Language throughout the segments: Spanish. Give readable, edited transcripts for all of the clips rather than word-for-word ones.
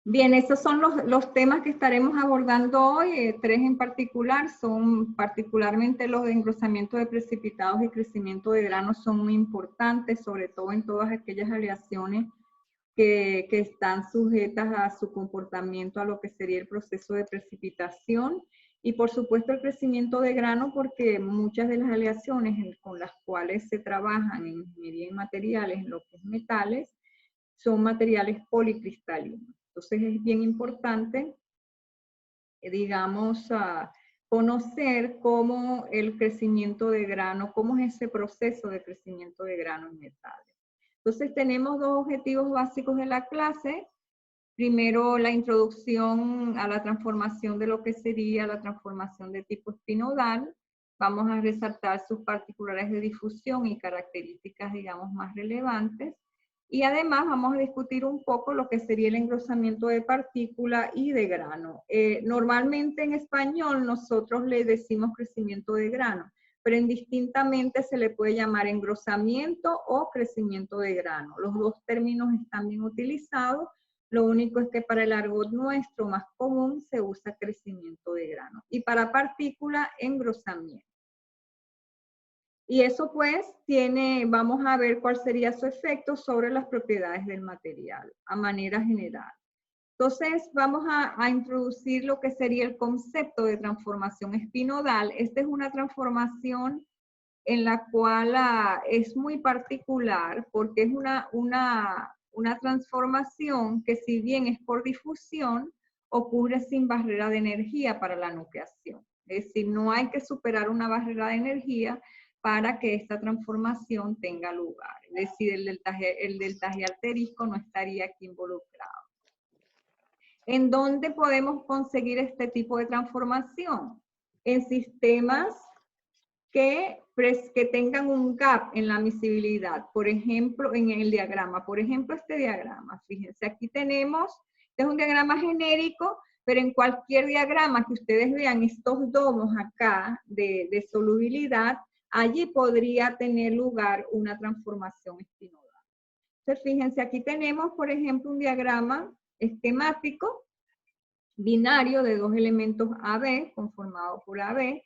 Bien, esos son los temas que estaremos abordando hoy. Tres en particular son particularmente los de engrosamiento de precipitados y crecimiento de granos son muy importantes, sobre todo en todas aquellas aleaciones que están sujetas a su comportamiento, a lo que sería el proceso de precipitación. Y por supuesto el crecimiento de grano, porque muchas de las aleaciones con las cuales se trabajan en ingeniería en materiales, en lo que es metales, son materiales policristalinos. Entonces es bien importante, digamos, conocer cómo el crecimiento de grano, cómo es ese proceso de crecimiento de grano en metales. Entonces tenemos dos objetivos básicos de la clase. Primero, la introducción a la transformación de lo que sería la transformación de tipo espinodal. Vamos a resaltar sus particularidades de difusión y características, digamos, más relevantes. Y además vamos a discutir un poco lo que sería el engrosamiento de partícula y de grano. Normalmente en español nosotros le decimos crecimiento de grano, pero indistintamente se le puede llamar engrosamiento o crecimiento de grano. Los dos términos están bien utilizados. Lo único es que para el argot nuestro más común se usa crecimiento de grano. Y para partícula, engrosamiento. Y eso pues vamos a ver cuál sería su efecto sobre las propiedades del material, a manera general. Entonces vamos a introducir lo que sería el concepto de transformación espinodal. Esta es una transformación en la cual es muy particular porque es una transformación que si bien es por difusión, ocurre sin barrera de energía para la nucleación. Es decir, no hay que superar una barrera de energía para que esta transformación tenga lugar. Es decir, el deltaje arterisco no estaría aquí involucrado. ¿En dónde podemos conseguir este tipo de transformación? En sistemas que tengan un gap en la miscibilidad, por ejemplo, en el diagrama. Por ejemplo, este diagrama, fíjense, aquí tenemos, este es un diagrama genérico, pero en cualquier diagrama que ustedes vean estos domos acá de solubilidad, allí podría tener lugar una transformación espinodal. Entonces, fíjense, aquí tenemos, por ejemplo, un diagrama esquemático binario de dos elementos AB, conformado por AB,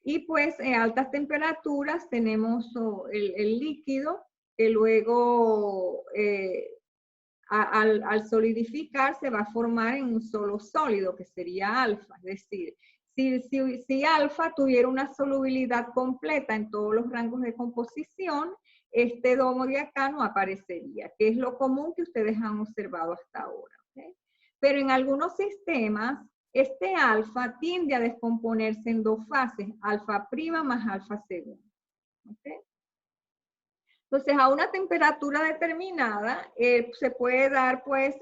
y pues en altas temperaturas tenemos el líquido que luego al solidificar se va a formar en un solo sólido que sería alfa. Es decir, si alfa tuviera una solubilidad completa en todos los rangos de composición, este domo de acá no aparecería, que es lo común que ustedes han observado hasta ahora. ¿Okay? Pero en algunos sistemas, este alfa tiende a descomponerse en dos fases, alfa prima más alfa segunda. ¿Okay? Entonces, a una temperatura determinada se puede dar pues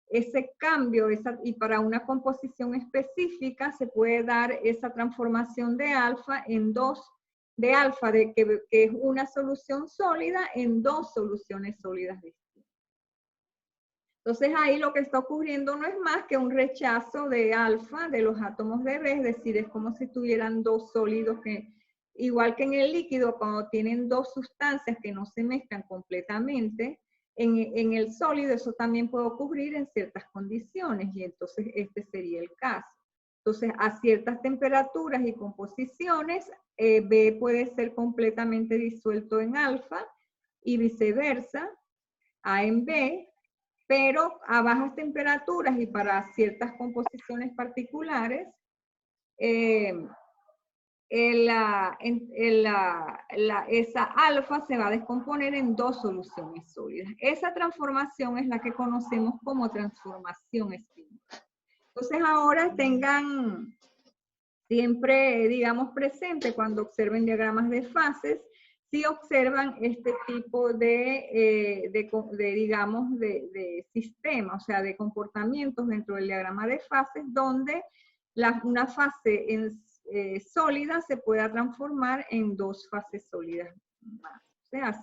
ese cambio y para una composición específica se puede dar esa transformación de alfa en dos, que es una solución sólida en dos soluciones sólidas distintas. Entonces ahí lo que está ocurriendo no es más que un rechazo de alfa de los átomos de B, es decir, es como si tuvieran dos sólidos que, igual que en el líquido, cuando tienen dos sustancias que no se mezclan completamente, en el sólido eso también puede ocurrir en ciertas condiciones y entonces este sería el caso. Entonces a ciertas temperaturas y composiciones, B puede ser completamente disuelto en alfa y viceversa, A en B, pero a bajas temperaturas y para ciertas composiciones particulares, esa alfa se va a descomponer en dos soluciones sólidas. Esa transformación es la que conocemos como transformación espinodal. Entonces ahora tengan siempre, digamos, presente cuando observen diagramas de fases, si observan este tipo digamos, de sistema, o sea, de comportamientos dentro del diagrama de fases, donde una fase sólida se pueda transformar en dos fases sólidas más, o sea,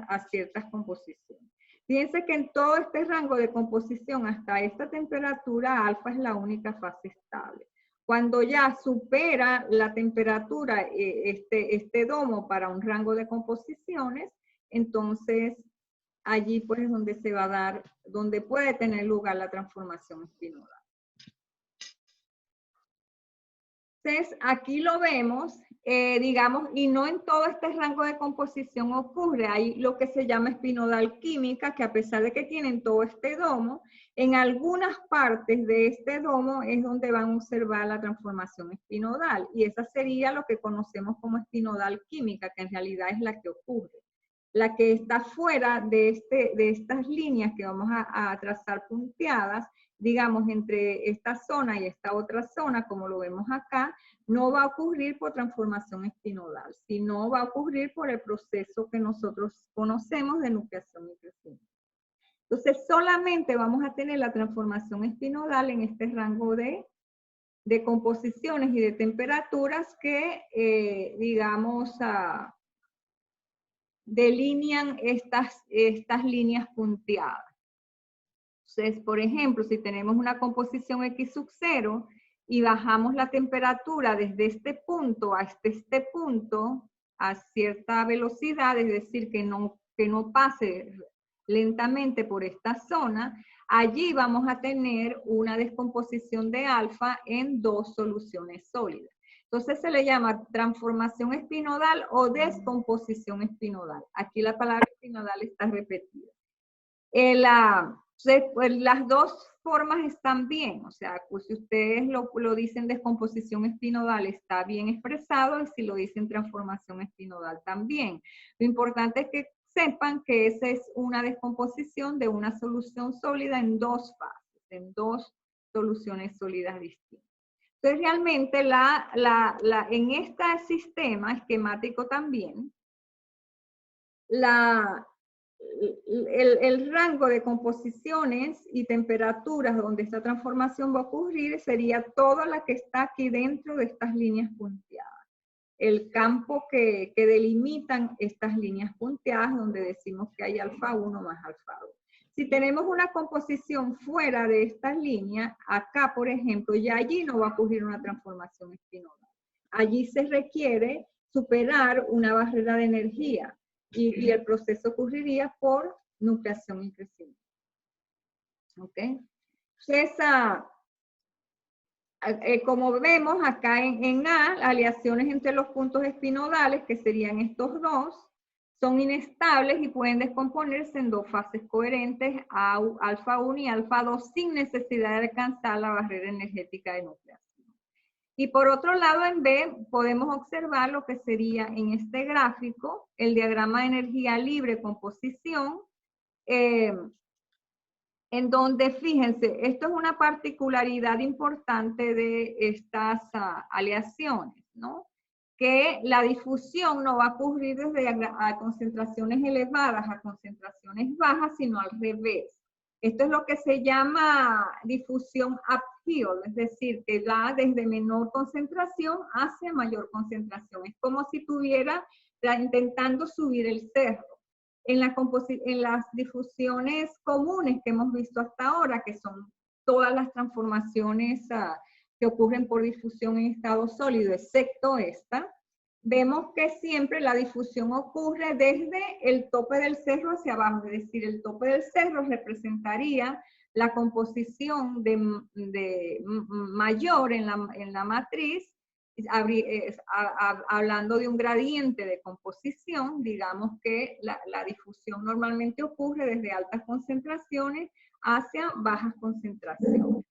a ciertas composiciones. Fíjense que en todo este rango de composición, hasta esta temperatura, alfa es la única fase estable. Cuando ya supera la temperatura este domo para un rango de composiciones, entonces allí pues es donde se va a dar, donde puede tener lugar la transformación espinodal. Entonces, aquí lo vemos, digamos, y no en todo este rango de composición ocurre. Hay lo que se llama espinodal química, que a pesar de que tienen todo este domo, en algunas partes de este domo es donde van a observar la transformación espinodal. Y esa sería lo que conocemos como espinodal química, que en realidad es la que ocurre. La que está fuera de estas líneas que vamos a trazar punteadas, digamos, entre esta zona y esta otra zona, como lo vemos acá, no va a ocurrir por transformación espinodal, sino va a ocurrir por el proceso que nosotros conocemos de nucleación y crecimiento. Entonces, solamente vamos a tener la transformación espinodal en este rango de composiciones y de temperaturas que, digamos, delinean estas líneas punteadas. Entonces, por ejemplo, si tenemos una composición X sub 0 y bajamos la temperatura desde este punto a este punto a cierta velocidad, es decir, que no pase lentamente por esta zona, allí vamos a tener una descomposición de alfa en dos soluciones sólidas. Entonces se le llama transformación espinodal o descomposición espinodal. Aquí la palabra espinodal está repetida. Pues, las dos formas están bien, o sea, pues si ustedes lo dicen descomposición espinodal está bien expresado y si lo dicen transformación espinodal también. Lo importante es que sepan que esa es una descomposición de una solución sólida en dos fases, en dos soluciones sólidas distintas. Entonces realmente en este sistema esquemático también, el rango de composiciones y temperaturas donde esta transformación va a ocurrir sería toda la que está aquí dentro de estas líneas punteadas. El campo que delimitan estas líneas punteadas donde decimos que hay alfa 1 más alfa 2. Si tenemos una composición fuera de estas líneas, acá por ejemplo, ya allí no va a ocurrir una transformación espinodal. Allí se requiere superar una barrera de energía. Y el proceso ocurriría por nucleación y crecimiento. ¿Ok? Entonces, como vemos acá en A, aleaciones entre los puntos espinodales, que serían estos dos, son inestables y pueden descomponerse en dos fases coherentes, alfa 1 y alfa 2, sin necesidad de alcanzar la barrera energética de nucleación. Y por otro lado, en B, podemos observar lo que sería en este gráfico, el diagrama de energía libre composición, en donde, fíjense, esto es una particularidad importante de estas aleaciones, ¿no? Que la difusión no va a ocurrir desde a concentraciones elevadas a concentraciones bajas, sino al revés. Esto es lo que se llama difusión uphill, es decir, que va desde menor concentración hacia mayor concentración. Es como si estuviera intentando subir el cerro. En las difusiones comunes que hemos visto hasta ahora, que son todas las transformaciones que ocurren por difusión en estado sólido, excepto esta, vemos que siempre la difusión ocurre desde el tope del cerro hacia abajo, es decir, el tope del cerro representaría la composición mayor en la matriz, hablando de un gradiente de composición, digamos que la difusión normalmente ocurre desde altas concentraciones hacia bajas concentraciones.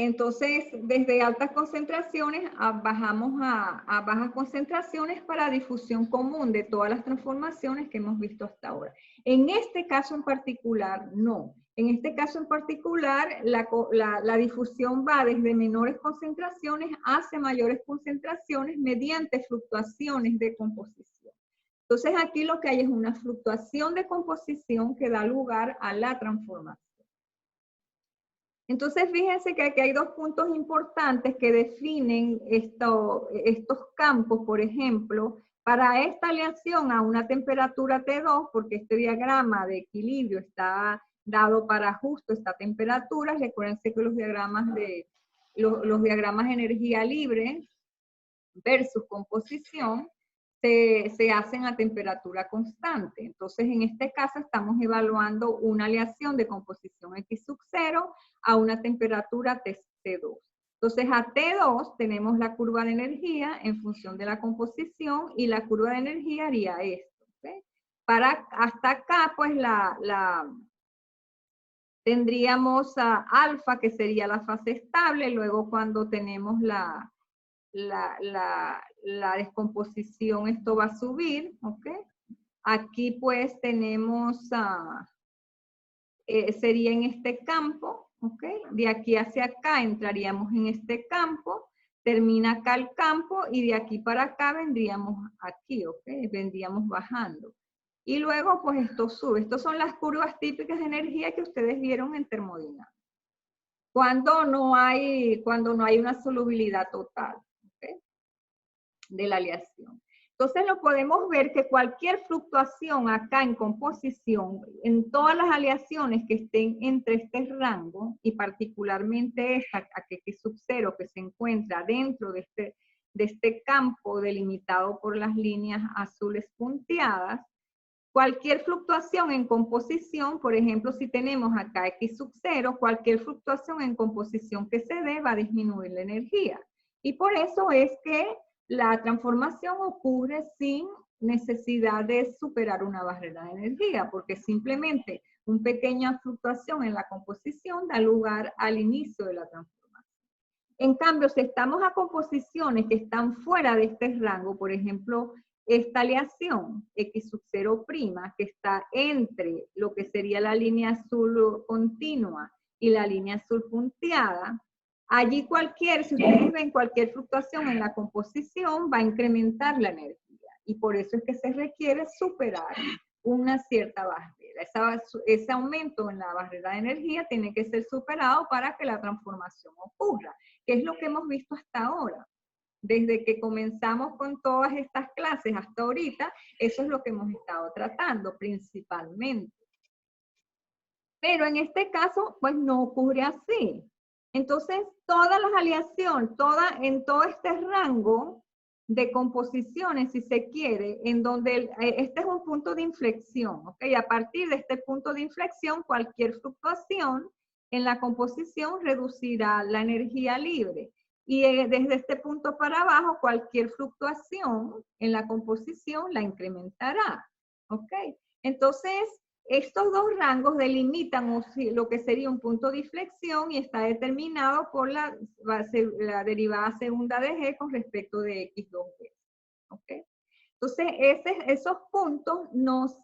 Entonces, desde altas concentraciones bajamos a bajas concentraciones para difusión común de todas las transformaciones que hemos visto hasta ahora. En este caso en particular, no. En este caso en particular, la difusión va desde menores concentraciones hacia mayores concentraciones mediante fluctuaciones de composición. Entonces, aquí lo que hay es una fluctuación de composición que da lugar a la transformación. Entonces, fíjense que aquí hay dos puntos importantes que definen estos campos, por ejemplo, para esta aleación a una temperatura T2, porque este diagrama de equilibrio está dado para justo esta temperatura. Recuerden que los diagramas de energía libre versus composición se hacen a temperatura constante. Entonces, en este caso estamos evaluando una aleación de composición X sub 0 a una temperatura T2. Entonces, a T2 tenemos la curva de energía en función de la composición y la curva de energía haría esto. ¿Okay? Hasta acá, pues, tendríamos a alfa, que sería la fase estable, luego cuando tenemos la descomposición, esto va a subir, ¿ok? Aquí pues tenemos, sería en este campo, ¿ok? De aquí hacia acá entraríamos en este campo, termina acá el campo y de aquí para acá vendríamos aquí, ¿ok? Vendríamos bajando. Y luego pues esto sube. Estas son las curvas típicas de energía que ustedes vieron en termodinámica. Cuando no hay una solubilidad total, ¿ok? De la aleación. Entonces lo podemos ver que cualquier fluctuación acá en composición, en todas las aleaciones que estén entre este rango, y particularmente esta, X sub 0, que se encuentra dentro de este campo delimitado por las líneas azules punteadas, cualquier fluctuación en composición, por ejemplo, si tenemos acá X sub 0, cualquier fluctuación en composición que se dé va a disminuir la energía. Y por eso es que la transformación ocurre sin necesidad de superar una barrera de energía, porque simplemente una pequeña fluctuación en la composición da lugar al inicio de la transformación. En cambio, si estamos a composiciones que están fuera de este rango, por ejemplo, esta aleación X sub 0', que está entre lo que sería la línea azul continua y la línea azul punteada, allí si ustedes ven cualquier fluctuación en la composición, va a incrementar la energía. Y por eso es que se requiere superar una cierta barrera. Ese aumento en la barrera de energía tiene que ser superado para que la transformación ocurra, que es lo que hemos visto hasta ahora. Desde que comenzamos con todas estas clases hasta ahorita, eso es lo que hemos estado tratando principalmente. Pero en este caso, pues no ocurre así. Entonces, todas las aleaciones, en todo este rango de composiciones, si se quiere, en donde este es un punto de inflexión, ¿ok? A partir de este punto de inflexión, cualquier fluctuación en la composición reducirá la energía libre. Y desde este punto para abajo, cualquier fluctuación en la composición la incrementará, ¿ok? Entonces, estos dos rangos delimitan lo que sería un punto de inflexión y está determinado por la derivada segunda de G con respecto de X2G. ¿Okay? Entonces, esos puntos nos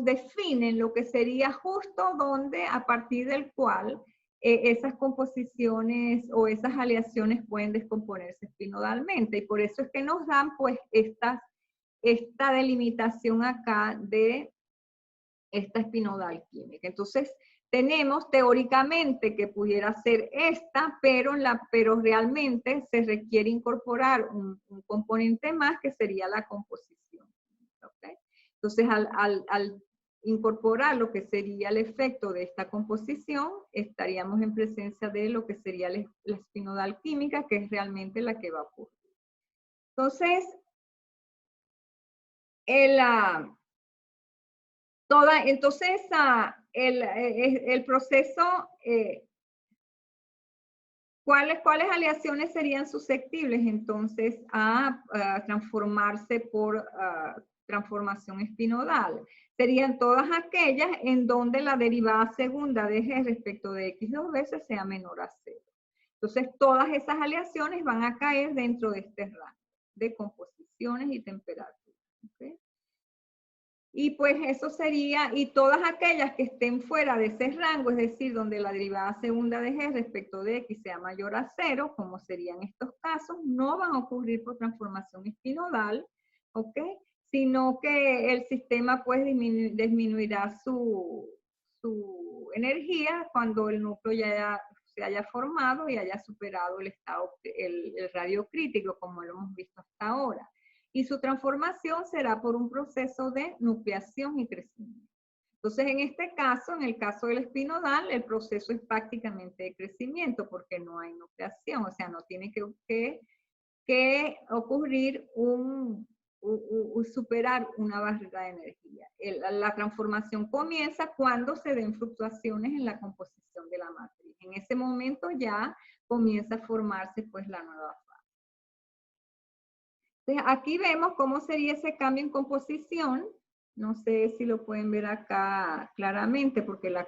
definen lo que sería justo donde, a partir del cual esas composiciones o esas aleaciones pueden descomponerse espinodalmente. Y por eso es que nos dan pues esta delimitación acá de esta espinodal química. Entonces, tenemos teóricamente que pudiera ser esta, pero realmente se requiere incorporar un componente más que sería la composición. ¿Okay? Entonces, al incorporar lo que sería el efecto de esta composición, estaríamos en presencia de lo que sería la espinodal química, que es realmente la que va a ocurrir. Entonces, el proceso, ¿cuáles aleaciones serían susceptibles entonces a transformarse por transformación espinodal? Serían todas aquellas en donde la derivada segunda de G respecto de X dos veces sea menor a 0. Entonces, todas esas aleaciones van a caer dentro de este rango de composiciones y temperaturas. ¿Okay? Y pues eso sería, y todas aquellas que estén fuera de ese rango, es decir, donde la derivada segunda de G respecto de X sea mayor a 0, como serían estos casos, no van a ocurrir por transformación espinodal, ¿ok? Sino que el sistema pues disminuirá su energía cuando el núcleo ya se haya formado y haya superado el radio crítico, como lo hemos visto hasta ahora. Y su transformación será por un proceso de nucleación y crecimiento. Entonces, en este caso, en el caso del espinodal, el proceso es prácticamente de crecimiento porque no hay nucleación, o sea, no tiene que ocurrir superar una barrera de energía. La transformación comienza cuando se den fluctuaciones en la composición de la matriz. En ese momento ya comienza a formarse pues la nueva fase. Entonces, aquí vemos cómo sería ese cambio en composición. No sé si lo pueden ver acá claramente porque la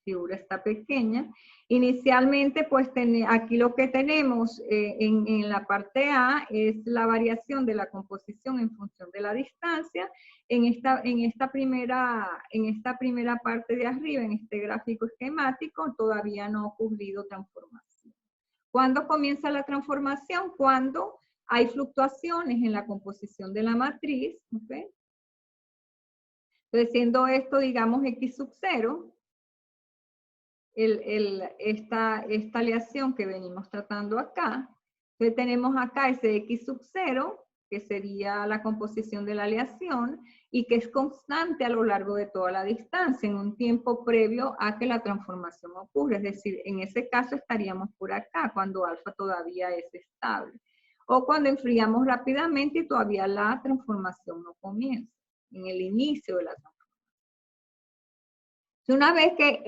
figura está pequeña. Inicialmente, pues aquí lo que tenemos en la parte A es la variación de la composición en función de la distancia. En esta primera parte de arriba, en este gráfico esquemático, todavía no ha ocurrido transformación. ¿Cuándo comienza la transformación? Cuando hay fluctuaciones en la composición de la matriz, ¿ok? Entonces, siendo esto, digamos, X sub 0, esta aleación que venimos tratando acá, entonces tenemos acá ese X sub 0, que sería la composición de la aleación, y que es constante a lo largo de toda la distancia, en un tiempo previo a que la transformación ocurra. Es decir, en ese caso estaríamos por acá, cuando alfa todavía es estable. O cuando enfriamos rápidamente y todavía la transformación no comienza, en el inicio de la transformación. Una vez que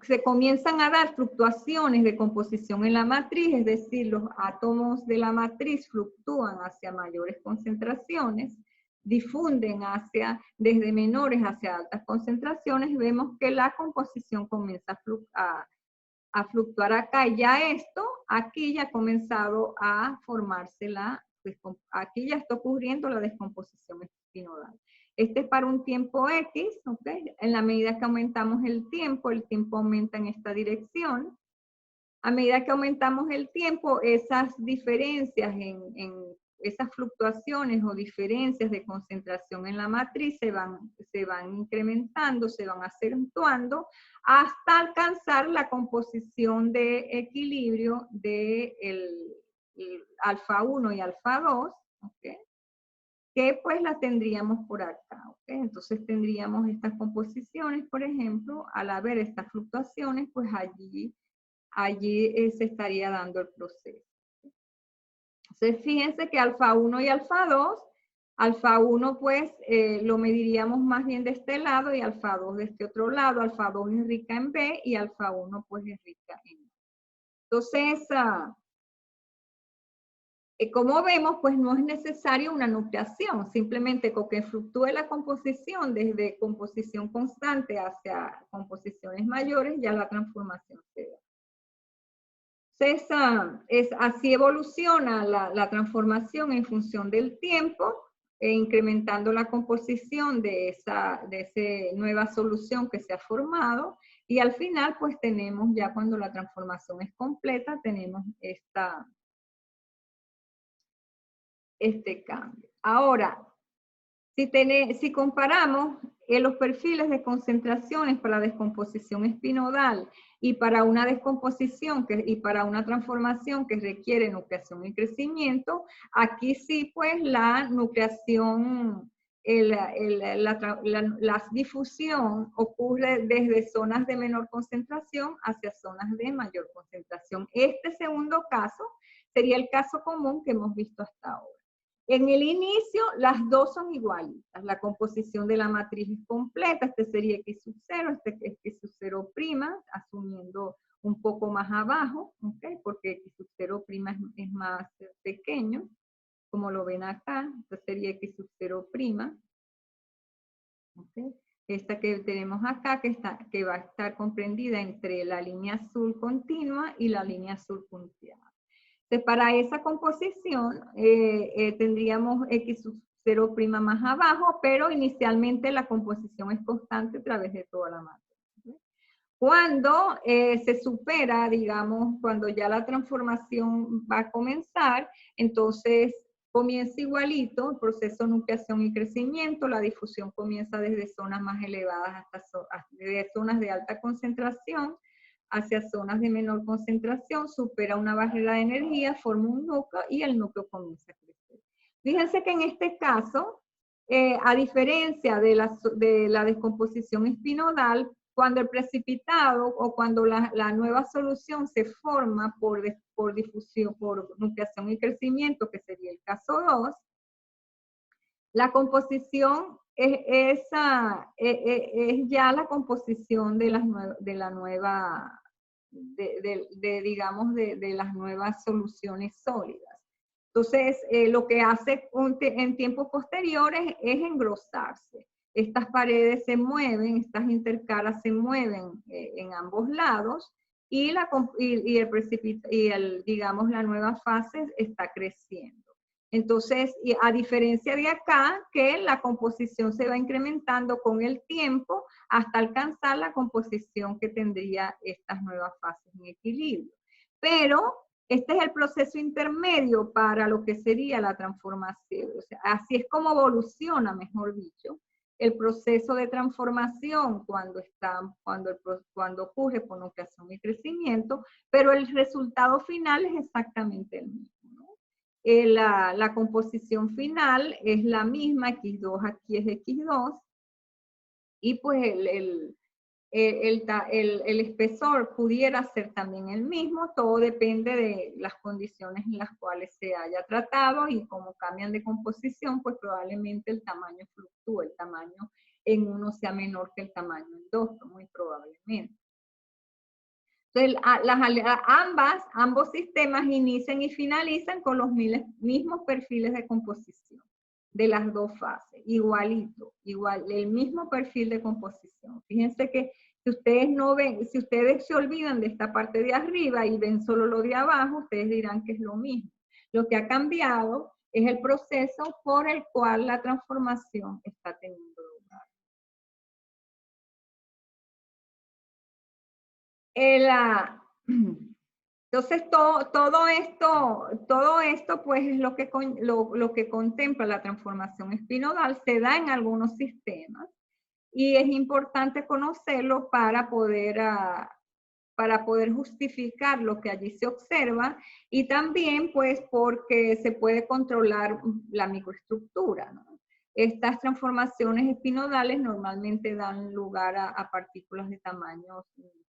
se comienzan a dar fluctuaciones de composición en la matriz, es decir, los átomos de la matriz fluctúan hacia mayores concentraciones, difunden desde menores hacia altas concentraciones, vemos que la composición comienza a fluctuar acá. Y ya aquí ya ha comenzado a formarse aquí ya está ocurriendo la descomposición espinodal. Este es para un tiempo X, ¿ok? En la medida que aumentamos el tiempo aumenta en esta dirección. A medida que aumentamos el tiempo, esas diferencias esas fluctuaciones o diferencias de concentración en la matriz se van incrementando, se van acentuando hasta alcanzar la composición de equilibrio de el alfa 1 y alfa 2, ¿ok? Que pues la tendríamos por acá, ¿ok? Entonces tendríamos estas composiciones, por ejemplo, al haber estas fluctuaciones, pues allí se estaría dando el proceso. Entonces, fíjense que alfa 1 y alfa 1 pues lo mediríamos más bien de este lado y alfa 2 de este otro lado. Alfa 2 es rica en B y alfa 1 pues es rica en A. Entonces, como vemos, pues no es necesario una nucleación, simplemente con que fluctúe la composición desde composición constante hacia composiciones mayores, ya la transformación se da. Entonces, así evoluciona la transformación en función del tiempo, incrementando la composición de esa nueva solución que se ha formado, y al final, pues tenemos ya cuando la transformación es completa, tenemos este cambio. Ahora, si comparamos los perfiles de concentraciones para la descomposición espinodal y para una descomposición y para una transformación que requiere nucleación y crecimiento, aquí sí pues la nucleación, la difusión ocurre desde zonas de menor concentración hacia zonas de mayor concentración. Este segundo caso sería el caso común que hemos visto hasta ahora. En el inicio, las dos son igualitas. La composición de la matriz es completa. Este sería X sub 0, este es X sub 0', asumiendo un poco más abajo, ¿okay? Porque X sub 0' es más pequeño, como lo ven acá. Este sería X sub 0'. ¿Okay? Esta que tenemos acá, que va a estar comprendida entre la línea azul continua y la línea azul punteada. Para esa composición tendríamos X sub 0' más abajo, pero inicialmente la composición es constante a través de toda la matriz. Cuando se supera, digamos, cuando ya la transformación va a comenzar, entonces comienza igualito el proceso de nucleación y crecimiento, la difusión comienza desde zonas más elevadas desde zonas de alta concentración, hacia zonas de menor concentración, supera una barrera de energía, forma un núcleo y el núcleo comienza a crecer. Fíjense que en este caso, a diferencia de la descomposición espinodal, cuando el precipitado o cuando la nueva solución se forma por difusión, por nucleación y crecimiento, que sería el caso 2, La composición es ya la composición de las digamos, de las nuevas soluciones sólidas. Entonces, lo que hace en tiempos posteriores es engrosarse. Estas paredes se mueven, estas intercalas se mueven en ambos lados y, digamos, la nueva fase está creciendo. Entonces, a diferencia de acá, que la composición se va incrementando con el tiempo hasta alcanzar la composición que tendría estas nuevas fases en equilibrio. Pero este es el proceso intermedio para lo que sería la transformación. O sea, así es como evoluciona, mejor dicho, el proceso de transformación cuando ocurre por nucleación y crecimiento, pero el resultado final es exactamente el mismo, ¿no? La composición final es la misma, X2 aquí es X2, y pues el espesor pudiera ser también el mismo, todo depende de las condiciones en las cuales se haya tratado y como cambian de composición, pues probablemente el tamaño fluctúe, el tamaño en uno sea menor que el tamaño en dos, muy probablemente. Entonces, ambos sistemas inician y finalizan con los mismos perfiles de composición de las dos fases, igualito, el mismo perfil de composición. Fíjense que si ustedes no ven, si ustedes se olvidan de esta parte de arriba y ven solo lo de abajo, ustedes dirán que es lo mismo. Lo que ha cambiado es el proceso por el cual la transformación está teniendo lugar. Entonces, todo esto, pues, es lo que contempla la transformación espinodal, se da en algunos sistemas y es importante conocerlo para poder justificar lo que allí se observa y también, pues, porque se puede controlar la microestructura, ¿no? Estas transformaciones espinodales normalmente dan lugar a partículas de tamaños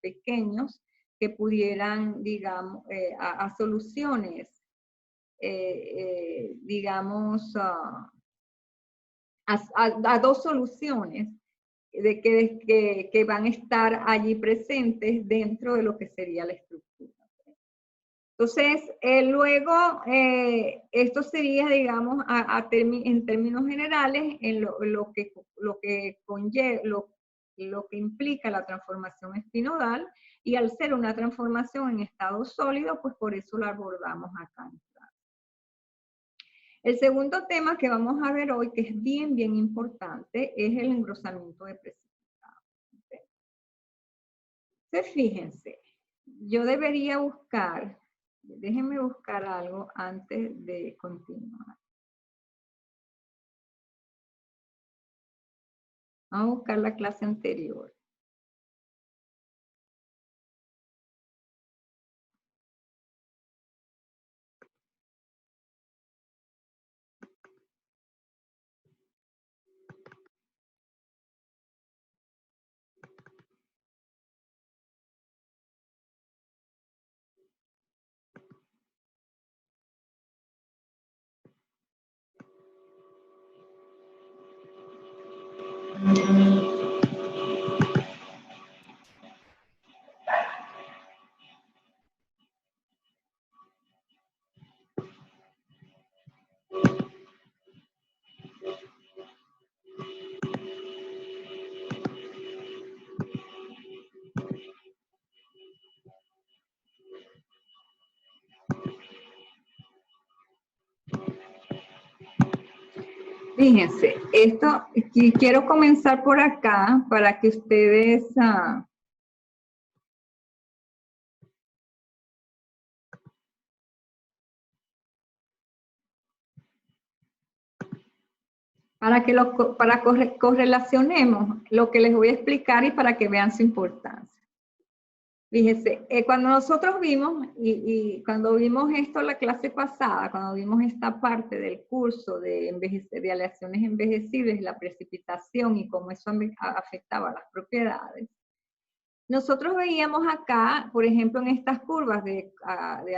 pequeños que pudieran, digamos, a soluciones, digamos, a dos soluciones que van a estar allí presentes dentro de lo que sería la estructura. Entonces, luego, esto sería, digamos, en términos generales, en lo que implica la transformación espinodal, y al ser una transformación en estado sólido, pues por eso la abordamos acá. El segundo tema que vamos a ver hoy, que es bien, bien importante, es el engrosamiento de precipitado. Entonces, fíjense, yo debería buscar, déjenme buscar algo antes de continuar. Vamos a buscar la clase anterior. Fíjense, quiero comenzar por acá para que ustedes correlacionemos lo que les voy a explicar y para que vean su importancia. Fíjense, cuando nosotros vimos, y cuando vimos esto la clase pasada, cuando vimos esta parte del curso de aleaciones envejecibles, la precipitación y cómo eso afectaba las propiedades, Nosotros veíamos acá, por ejemplo, en estas curvas de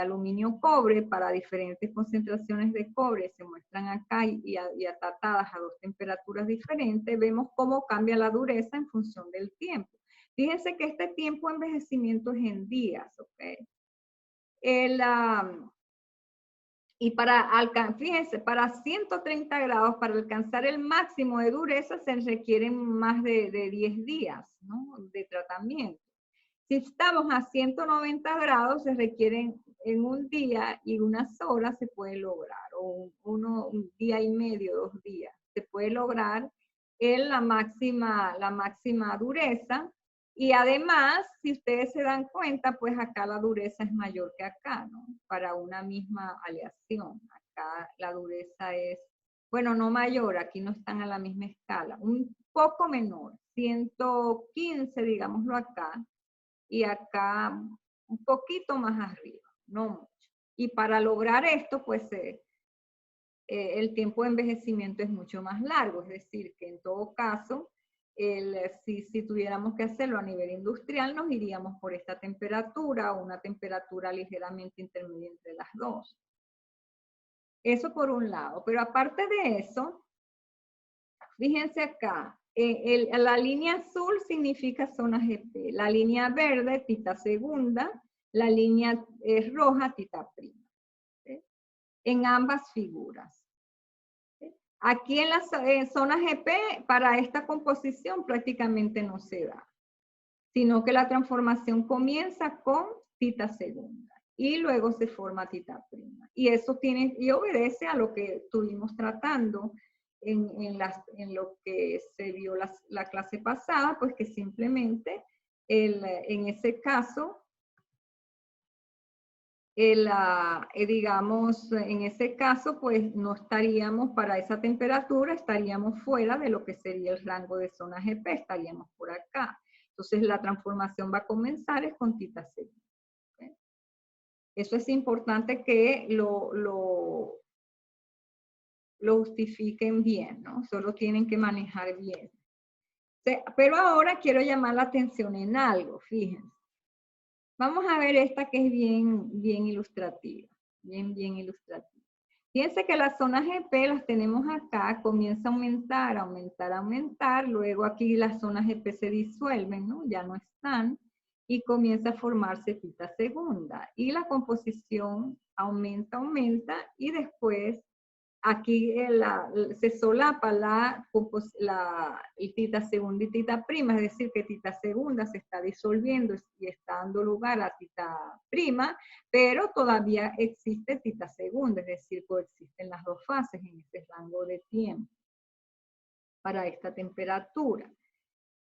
aluminio-cobre para diferentes concentraciones de cobre, se muestran acá y atatadas a dos temperaturas diferentes, vemos cómo cambia la dureza en función del tiempo. Fíjense que este tiempo de envejecimiento es en días, ¿ok? Y fíjense, para 130 grados, para alcanzar el máximo de dureza, se requieren más de 10 días, ¿no?, de tratamiento. Si estamos a 190 grados, se requieren en un día y unas horas se puede lograr, o un día y medio, 2 días, se puede lograr la máxima dureza. Y además, si ustedes se dan cuenta, pues acá la dureza es mayor que acá, ¿no? Para una misma aleación. Acá la dureza es, bueno, no mayor, aquí no están a la misma escala, un poco menor, 115, digámoslo acá, y acá un poquito más arriba, no mucho. Y para lograr esto, pues el tiempo de envejecimiento es mucho más largo, es decir, que en todo caso, si tuviéramos que hacerlo a nivel industrial, nos iríamos por esta temperatura o una temperatura ligeramente intermedia entre las dos. Eso por un lado, pero aparte de eso, fíjense acá, la línea azul significa zona GP, la línea verde, tita segunda, la línea roja, tita prima, ¿sí?, en ambas figuras. ¿Sí? Aquí en la zona GP, para esta composición prácticamente no se da, sino que la transformación comienza con tita segunda y luego se forma tita prima. Y eso obedece a lo que estuvimos tratando en lo que se vio la clase pasada, pues que simplemente en ese caso, digamos, en ese caso, pues no estaríamos para esa temperatura, estaríamos fuera de lo que sería el rango de zona GP, estaríamos por acá. Entonces la transformación va a comenzar es con tita segunda. ¿Okay? Eso es importante que lo justifiquen bien, ¿no? Solo tienen que manejar bien. Pero ahora quiero llamar la atención en algo, fíjense. Vamos a ver esta que es bien ilustrativa, bien ilustrativa. Fíjense que las zonas GP las tenemos acá, comienza a aumentar, aumentar, luego aquí las zonas GP se disuelven, ¿no? Ya no están, y comienza a formarse tita segunda. Y la composición aumenta, y después aquí se solapa el tita segunda y tita prima, es decir, que tita segunda se está disolviendo y está dando lugar a tita prima, pero todavía existe tita segunda, es decir, coexisten las dos fases en este rango de tiempo para esta temperatura.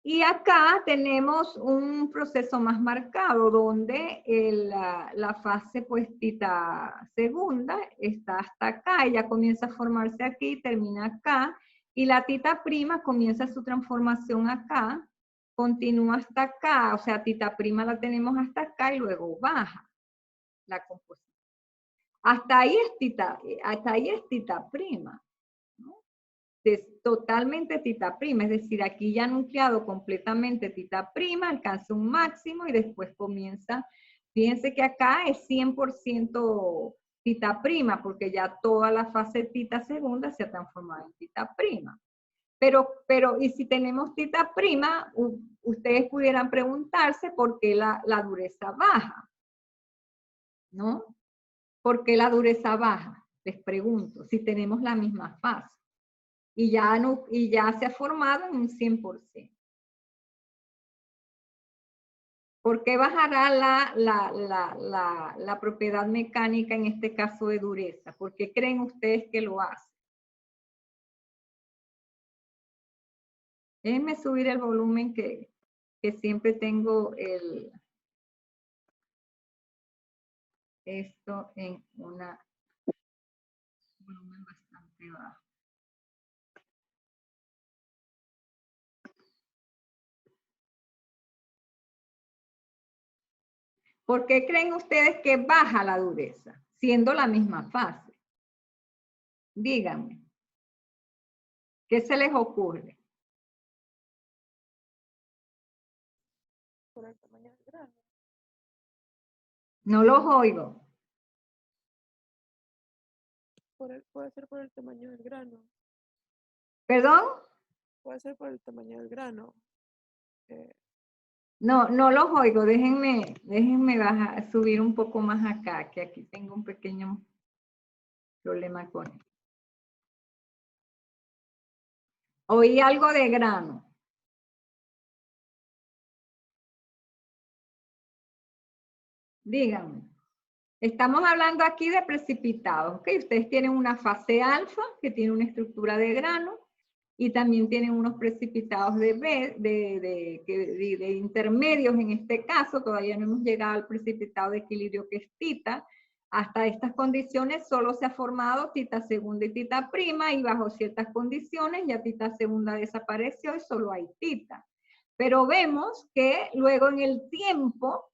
Y acá tenemos un proceso más marcado donde la fase pues tita segunda está hasta acá, ella comienza a formarse aquí, termina acá, y la tita prima comienza su transformación acá, continúa hasta acá, o sea, tita prima la tenemos hasta acá y luego baja la composición. Hasta ahí es tita prima, ¿no? Totalmente tita prima, es decir, aquí ya nucleado completamente tita prima, alcanza un máximo y después comienza, fíjense que acá es 100% tita prima, porque ya toda la fase tita segunda se ha transformado en tita prima. Pero, y si tenemos tita prima, ustedes pudieran preguntarse por qué la dureza baja, ¿no? ¿Por qué la dureza baja? Les pregunto, si tenemos la misma fase. Y ya se ha formado en un 100%. ¿Por qué bajará la propiedad mecánica en este caso de dureza? ¿Por qué creen ustedes que lo hace? Déjenme subir el volumen que siempre tengo esto en un volumen bastante bajo. ¿Por qué creen ustedes que baja la dureza, siendo la misma fase? Díganme. ¿Qué se les ocurre? No los oigo. Puede ser por el tamaño del grano. ¿Perdón? Puede ser por el tamaño del grano. No, no los oigo. Déjenme bajar, subir un poco más acá, que aquí tengo un pequeño problema con él. Oí algo de grano. Díganme. Estamos hablando aquí de precipitados, ¿ok? Ustedes tienen una fase alfa que tiene una estructura de grano y también tienen unos precipitados de intermedios en este caso. Todavía no hemos llegado al precipitado de equilibrio que es tita. Hasta estas condiciones solo se ha formado tita segunda y tita prima, y bajo ciertas condiciones ya tita segunda desapareció y solo hay tita. Pero vemos que luego en el tiempo,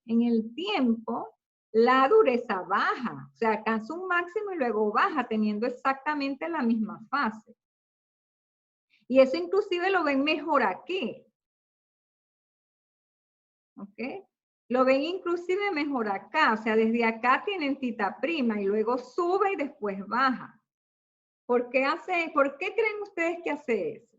la dureza baja, o sea, alcanza un máximo y luego baja, teniendo exactamente la misma fase. Y eso inclusive lo ven mejor aquí. ¿Ok? Lo ven inclusive mejor acá, o sea, desde acá tienen tita prima y luego sube y después baja. ¿Por qué creen ustedes que hace eso?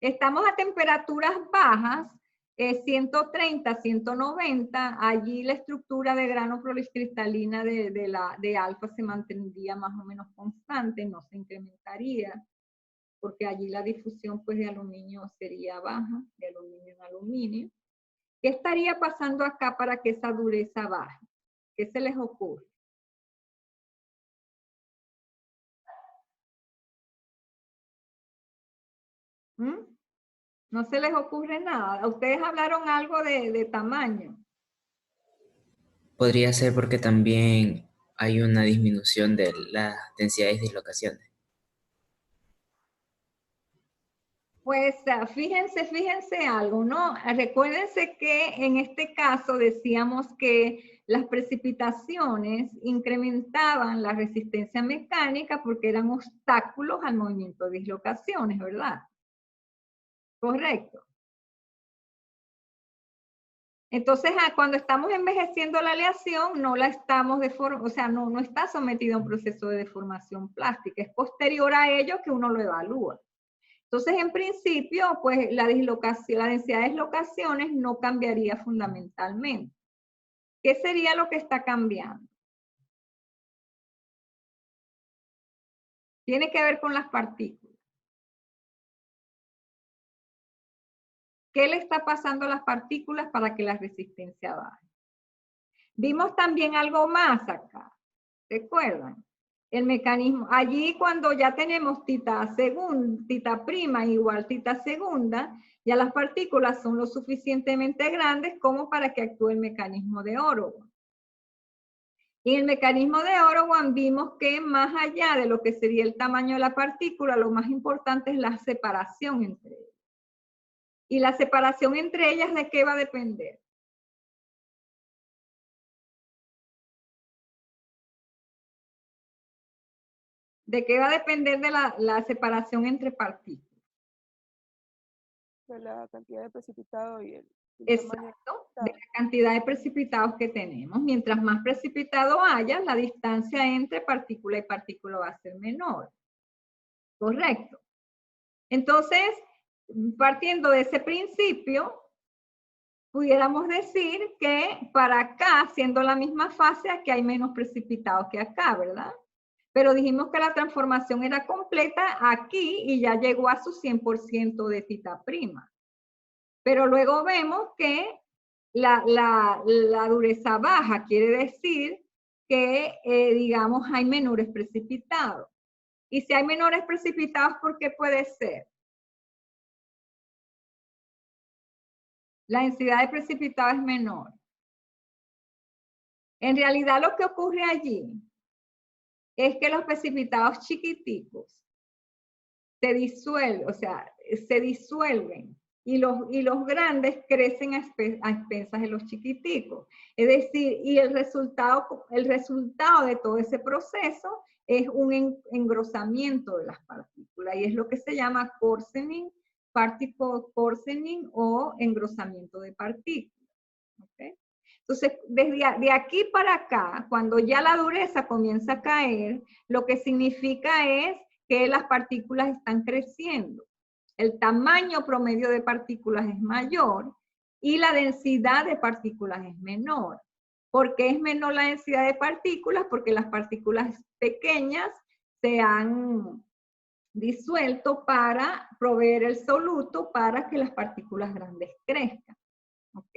Estamos a temperaturas bajas, 130, 190, allí la estructura de grano policristalina de alfa se mantendría más o menos constante, no se incrementaría, porque allí la difusión pues, de aluminio sería baja, de aluminio en aluminio. ¿Qué estaría pasando acá para que esa dureza baje? ¿Qué se les ocurre? ¿Mm? No se les ocurre nada. Ustedes hablaron algo de tamaño. Podría ser porque también hay una disminución de las densidades de dislocaciones. Pues fíjense algo, ¿no? Recuérdense que en este caso decíamos que las precipitaciones incrementaban la resistencia mecánica porque eran obstáculos al movimiento de dislocaciones, ¿verdad? Correcto. Entonces, cuando estamos envejeciendo la aleación, no la estamos o sea, no está sometida a un proceso de deformación plástica. Es posterior a ello que uno lo evalúa. Entonces, en principio, pues la densidad de dislocaciones no cambiaría fundamentalmente. ¿Qué sería lo que está cambiando? Tiene que ver con las partículas. ¿Qué le está pasando a las partículas para que la resistencia baje? Vimos también algo más acá. ¿Recuerdan? El mecanismo, allí cuando ya tenemos tita prima igual tita segunda, ya las partículas son lo suficientemente grandes como para que actúe el mecanismo de Orowan. Y en el mecanismo de Orowan vimos que más allá de lo que sería el tamaño de la partícula, lo más importante es la separación entre ellas. ¿Y la separación entre ellas de qué va a depender? ¿De qué va a depender de la separación entre partículas? De la cantidad de precipitado y el tamaño. Exacto, de la cantidad de precipitados que tenemos. Mientras más precipitado haya, la distancia entre partícula y partícula va a ser menor. Correcto. Entonces, partiendo de ese principio, pudiéramos decir que para acá, siendo la misma fase, aquí hay menos precipitados que acá, ¿verdad? Pero dijimos que la transformación era completa aquí y ya llegó a su 100% de tita prima. Pero luego vemos que la dureza baja quiere decir que, digamos, hay menores precipitados. Y si hay menores precipitados, ¿por qué puede ser? La densidad de precipitado es menor. En realidad lo que ocurre allí es que los precipitados chiquiticos se disuelven, o sea, se disuelven y los grandes crecen a expensas de los chiquiticos. Es decir, y el resultado de todo ese proceso es un engrosamiento de las partículas y es lo que se llama coarsening, particle coarsening o engrosamiento de partículas. ¿Okay? Entonces, de aquí para acá, cuando ya la dureza comienza a caer, lo que significa es que las partículas están creciendo. El tamaño promedio de partículas es mayor y la densidad de partículas es menor. ¿Por qué es menor la densidad de partículas? Porque las partículas pequeñas se han disuelto para proveer el soluto para que las partículas grandes crezcan. ¿Ok?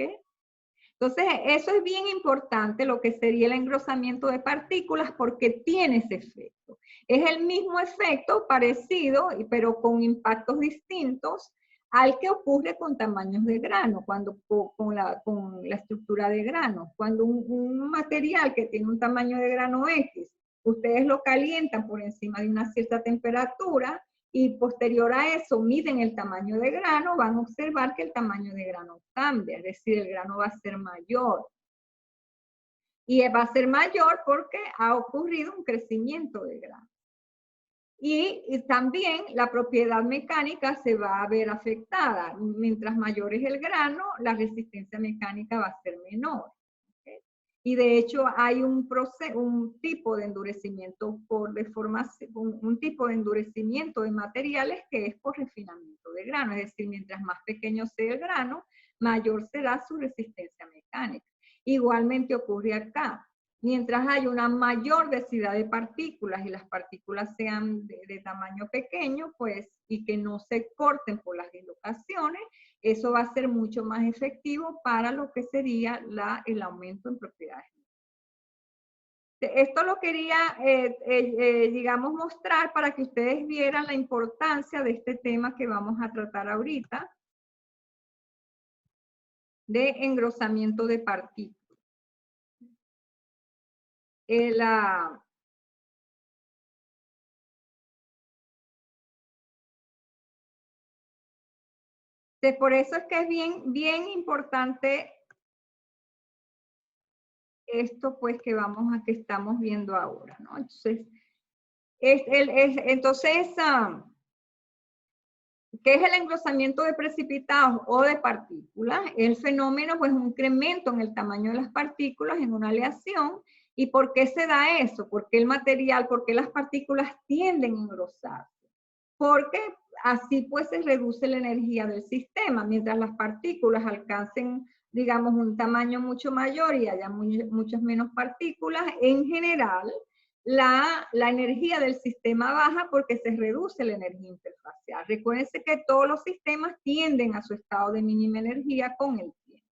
Entonces, eso es bien importante, lo que sería el engrosamiento de partículas, porque tiene ese efecto. Es el mismo efecto parecido, pero con impactos distintos al que ocurre con tamaños de grano, con la estructura de grano. Cuando un material que tiene un tamaño de grano X, ustedes lo calientan por encima de una cierta temperatura, y posterior a eso miden el tamaño de grano, van a observar que el tamaño de grano cambia, es decir, el grano va a ser mayor. Y va a ser mayor porque ha ocurrido un crecimiento de grano. Y también la propiedad mecánica se va a ver afectada. Mientras mayor es el grano, la resistencia mecánica va a ser menor. Y de hecho hay un tipo de endurecimiento por deformación, un tipo de endurecimiento de materiales que es por refinamiento de grano. Es decir, mientras más pequeño sea el grano, mayor será su resistencia mecánica. Igualmente ocurre acá. Mientras hay una mayor densidad de partículas y las partículas sean de tamaño pequeño, pues, y que no se corten por las dislocaciones, eso va a ser mucho más efectivo para lo que sería el aumento en propiedades. Esto lo quería, digamos, mostrar para que ustedes vieran la importancia de este tema que vamos a tratar ahorita, de engrosamiento de partículas. Por eso es que es bien importante esto pues que estamos viendo ahora, ¿no? Entonces, ¿qué es el engrosamiento de precipitados o de partículas? El fenómeno pues un incremento en el tamaño de las partículas en una aleación. ¿Y por qué se da eso? ¿Por qué las partículas tienden a engrosarse? Porque así pues se reduce la energía del sistema. Mientras las partículas alcancen, digamos, un tamaño mucho mayor y haya muchas menos partículas, en general la energía del sistema baja porque se reduce la energía interfacial. Recuérdense que todos los sistemas tienden a su estado de mínima energía con el tiempo.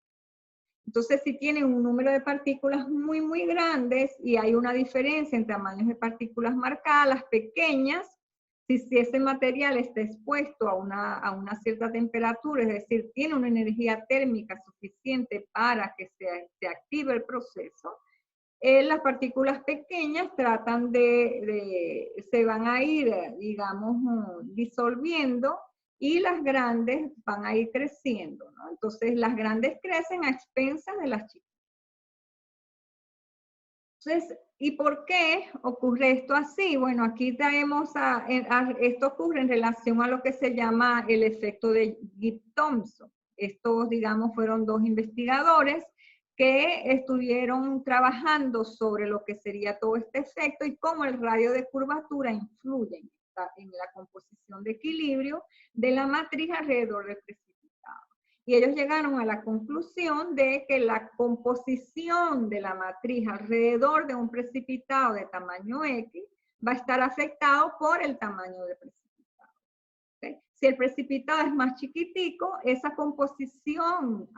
Entonces, si tienen un número de partículas muy grandes y hay una diferencia en tamaños de partículas marcadas, las pequeñas, si ese material está expuesto a una cierta temperatura, es decir, tiene una energía térmica suficiente para que se active el proceso, las partículas pequeñas se van a ir, digamos, disolviendo y las grandes van a ir creciendo, ¿no? Entonces, las grandes crecen a expensas de las chicas. Entonces, ¿y por qué ocurre esto así? Bueno, aquí traemos esto ocurre en relación a lo que se llama el efecto de Gibbs-Thompson. Estos, digamos, fueron dos investigadores que estuvieron trabajando sobre lo que sería todo este efecto y cómo el radio de curvatura influye en la composición de equilibrio de la matriz alrededor del precipitado. Y ellos llegaron a la conclusión de que la composición de la matriz alrededor de un precipitado de tamaño X va a estar afectado por el tamaño del precipitado. ¿Okay? Si el precipitado es más chiquitico, esa composición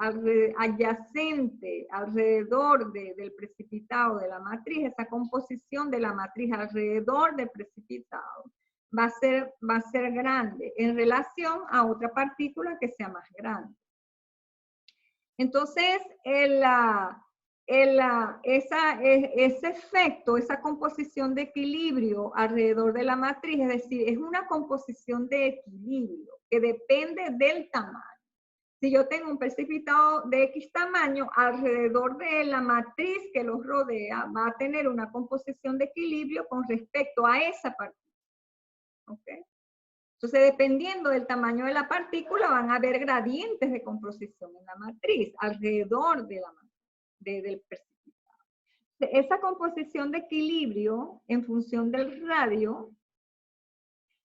adyacente alrededor del precipitado de la matriz, esa composición de la matriz alrededor del precipitado, va a ser grande en relación a otra partícula que sea más grande. Entonces, ese efecto, esa composición de equilibrio alrededor de la matriz, es decir, es una composición de equilibrio que depende del tamaño. Si yo tengo un precipitado de X tamaño, alrededor de la matriz que los rodea, va a tener una composición de equilibrio con respecto a esa partícula. ¿Okay? Entonces, dependiendo del tamaño de la partícula, van a haber gradientes de composición en la matriz, alrededor de la matriz. del precipitado. Esa composición de equilibrio en función del radio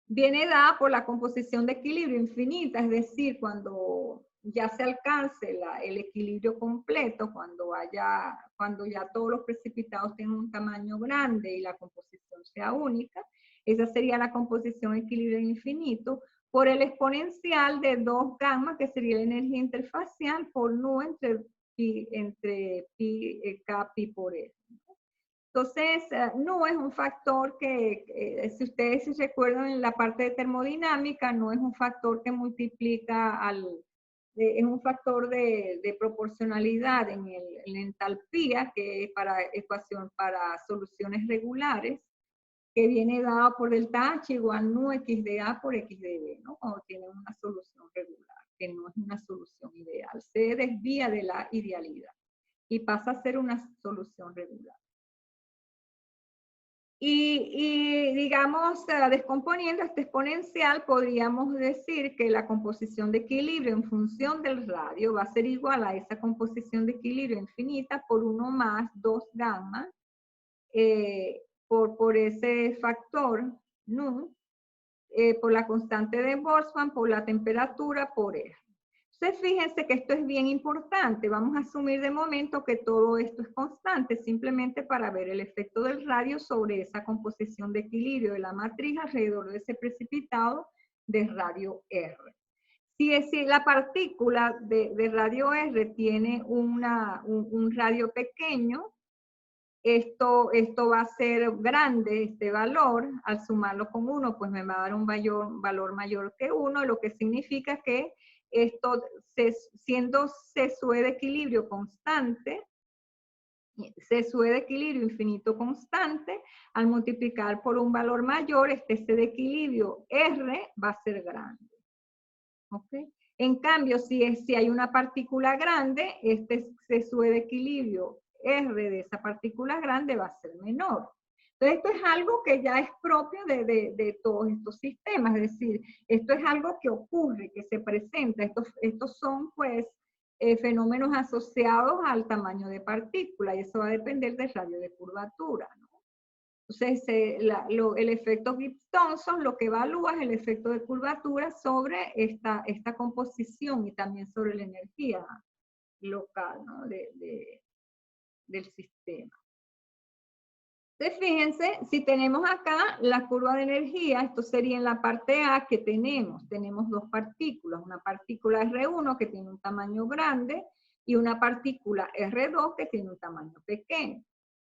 viene dada por la composición de equilibrio infinita, es decir, cuando ya se alcance el equilibrio completo, cuando ya todos los precipitados tengan un tamaño grande y la composición sea única, esa sería la composición equilibrio infinito, por el exponencial de 2 gamma, que sería la energía interfacial, por nu entre pi, k, pi por e. Entonces, nu es un factor que, si ustedes se recuerdan en la parte de termodinámica, no es un factor que multiplica es un factor de proporcionalidad en la entalpía, que es para soluciones regulares, que viene dado por delta H igual nu x de A por x de B, ¿no? Cuando tienen una solución regular, que no es una solución ideal. Se desvía de la idealidad y pasa a ser una solución regular. Y digamos, descomponiendo este exponencial, podríamos decir que la composición de equilibrio en función del radio va a ser igual a esa composición de equilibrio infinita por 1 más 2 gamma, por ese factor nu, por la constante de Boltzmann, por la temperatura, por R. Entonces, fíjense que esto es bien importante. Vamos a asumir de momento que todo esto es constante, simplemente para ver el efecto del radio sobre esa composición de equilibrio de la matriz alrededor de ese precipitado de radio R. Si la partícula de radio R tiene un radio pequeño, esto va a ser grande, este valor, al sumarlo con 1, pues me va a dar un valor mayor que 1, lo que significa que esto, siendo C-sue de equilibrio constante, C-sue de equilibrio infinito constante, al multiplicar por un valor mayor, este C de equilibrio R va a ser grande. ¿Ok? En cambio, si hay una partícula grande, este C-sue de equilibrio R de esa partícula grande va a ser menor. Entonces, esto es algo que ya es propio de todos estos sistemas, es decir, esto es algo que ocurre, que se presenta. Estos son, pues, fenómenos asociados al tamaño de partícula, y eso va a depender del radio de curvatura, ¿no? Entonces, el efecto Gibbs-Thomson lo que evalúa es el efecto de curvatura sobre esta composición y también sobre la energía local, ¿no? del sistema. Entonces, fíjense, si tenemos acá la curva de energía, esto sería en la parte A que tenemos 2 partículas, una partícula R1 que tiene un tamaño grande y una partícula R2 que tiene un tamaño pequeño.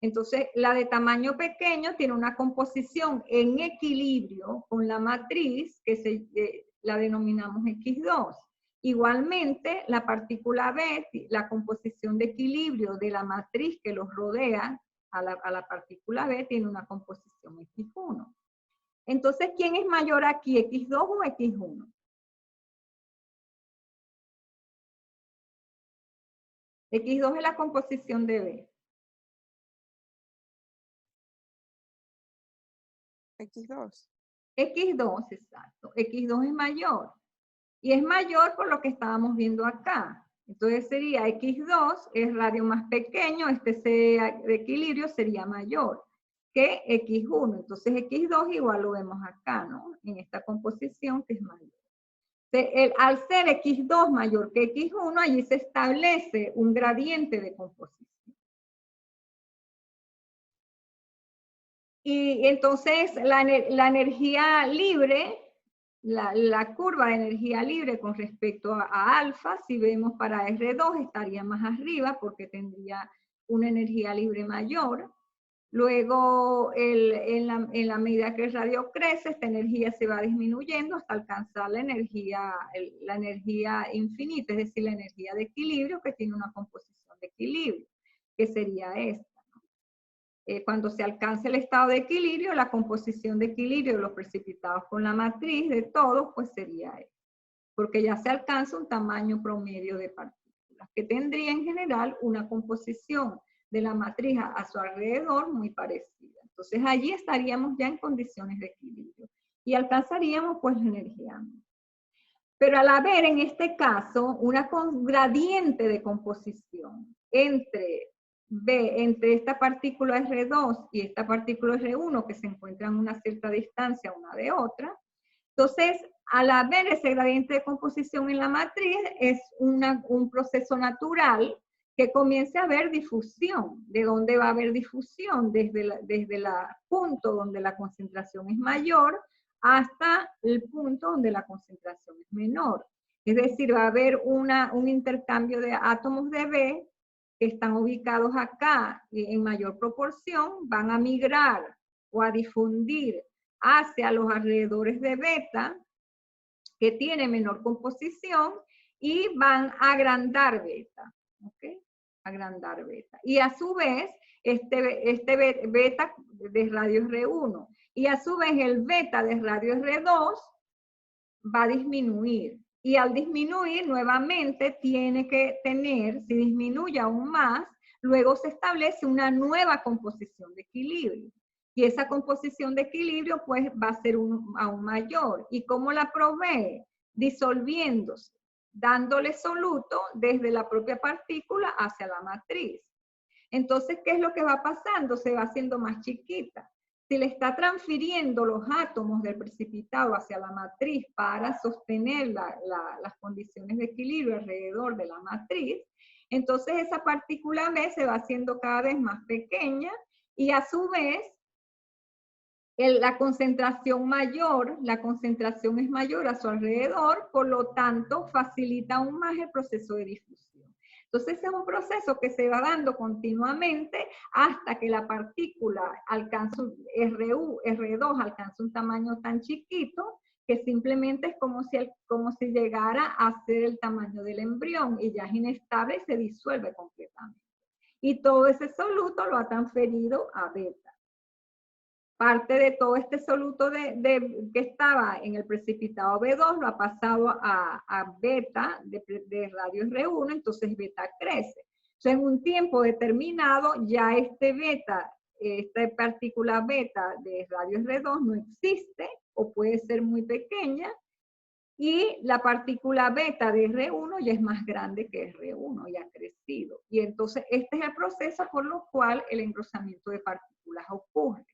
Entonces, la de tamaño pequeño tiene una composición en equilibrio con la matriz que la denominamos X2. Igualmente, la partícula B, la composición de equilibrio de la matriz que los rodea a la partícula B tiene una composición X1. Entonces, ¿quién es mayor aquí, X2 o X1? X2 es la composición de B. X2. X2, exacto. X2 es mayor. Y es mayor por lo que estábamos viendo acá. Entonces sería X2 es radio más pequeño, este C de equilibrio sería mayor que X1. Entonces X2 igual lo vemos acá, ¿no? En esta composición que es mayor. Al ser X2 mayor que X1, allí se establece un gradiente de composición. Y entonces la energía libre, la curva de energía libre con respecto a alfa, si vemos para R2 estaría más arriba porque tendría una energía libre mayor. Luego, en la medida que el radio crece, esta energía se va disminuyendo hasta alcanzar la energía infinita, es decir, la energía de equilibrio que tiene una composición de equilibrio, que sería esta. Cuando se alcance el estado de equilibrio, la composición de equilibrio de los precipitados con la matriz de todos, pues sería esto. Porque ya se alcanza un tamaño promedio de partículas, que tendría en general una composición de la matriz a su alrededor muy parecida. Entonces allí estaríamos ya en condiciones de equilibrio y alcanzaríamos pues la energía. Pero al haber en este caso una gradiente de composición, entre esta partícula R2 y esta partícula R1 que se encuentran a una cierta distancia una de otra. Entonces, al haber ese gradiente de composición en la matriz, es un proceso natural que comience a haber difusión. ¿De dónde va a haber difusión? Desde el punto donde la concentración es mayor hasta el punto donde la concentración es menor. Es decir, va a haber un intercambio de átomos de B que están ubicados acá en mayor proporción, van a migrar o a difundir hacia los alrededores de beta, que tiene menor composición, y van a agrandar beta. ¿Ok? Agrandar beta. Y a su vez, este beta de radio R1 y a su vez el beta de radio R2 va a disminuir. Y al disminuir, nuevamente tiene que tener, si disminuye aún más, luego se establece una nueva composición de equilibrio. Y esa composición de equilibrio, pues, va a ser aún mayor. ¿Y cómo la provee? Disolviéndose, dándole soluto desde la propia partícula hacia la matriz. Entonces, ¿qué es lo que va pasando? Se va haciendo más chiquita. Si le está transfiriendo los átomos del precipitado hacia la matriz para sostener las condiciones de equilibrio alrededor de la matriz, entonces esa partícula B se va haciendo cada vez más pequeña y a su vez la concentración es mayor a su alrededor, por lo tanto facilita aún más el proceso de difusión. Entonces es un proceso que se va dando continuamente hasta que la partícula alcanza R2 alcanza un tamaño tan chiquito que simplemente es como si llegara a ser el tamaño del embrión y ya es inestable y se disuelve completamente. Y todo ese soluto lo ha transferido a beta. Parte de todo este soluto que estaba en el precipitado B2 lo ha pasado a beta de radio R1, entonces beta crece. Entonces, en un tiempo determinado, ya esta partícula beta de radio R2 no existe o puede ser muy pequeña y la partícula beta de R1 ya es más grande que R1 y ha crecido. Y entonces este es el proceso por lo cual el engrosamiento de partículas ocurre.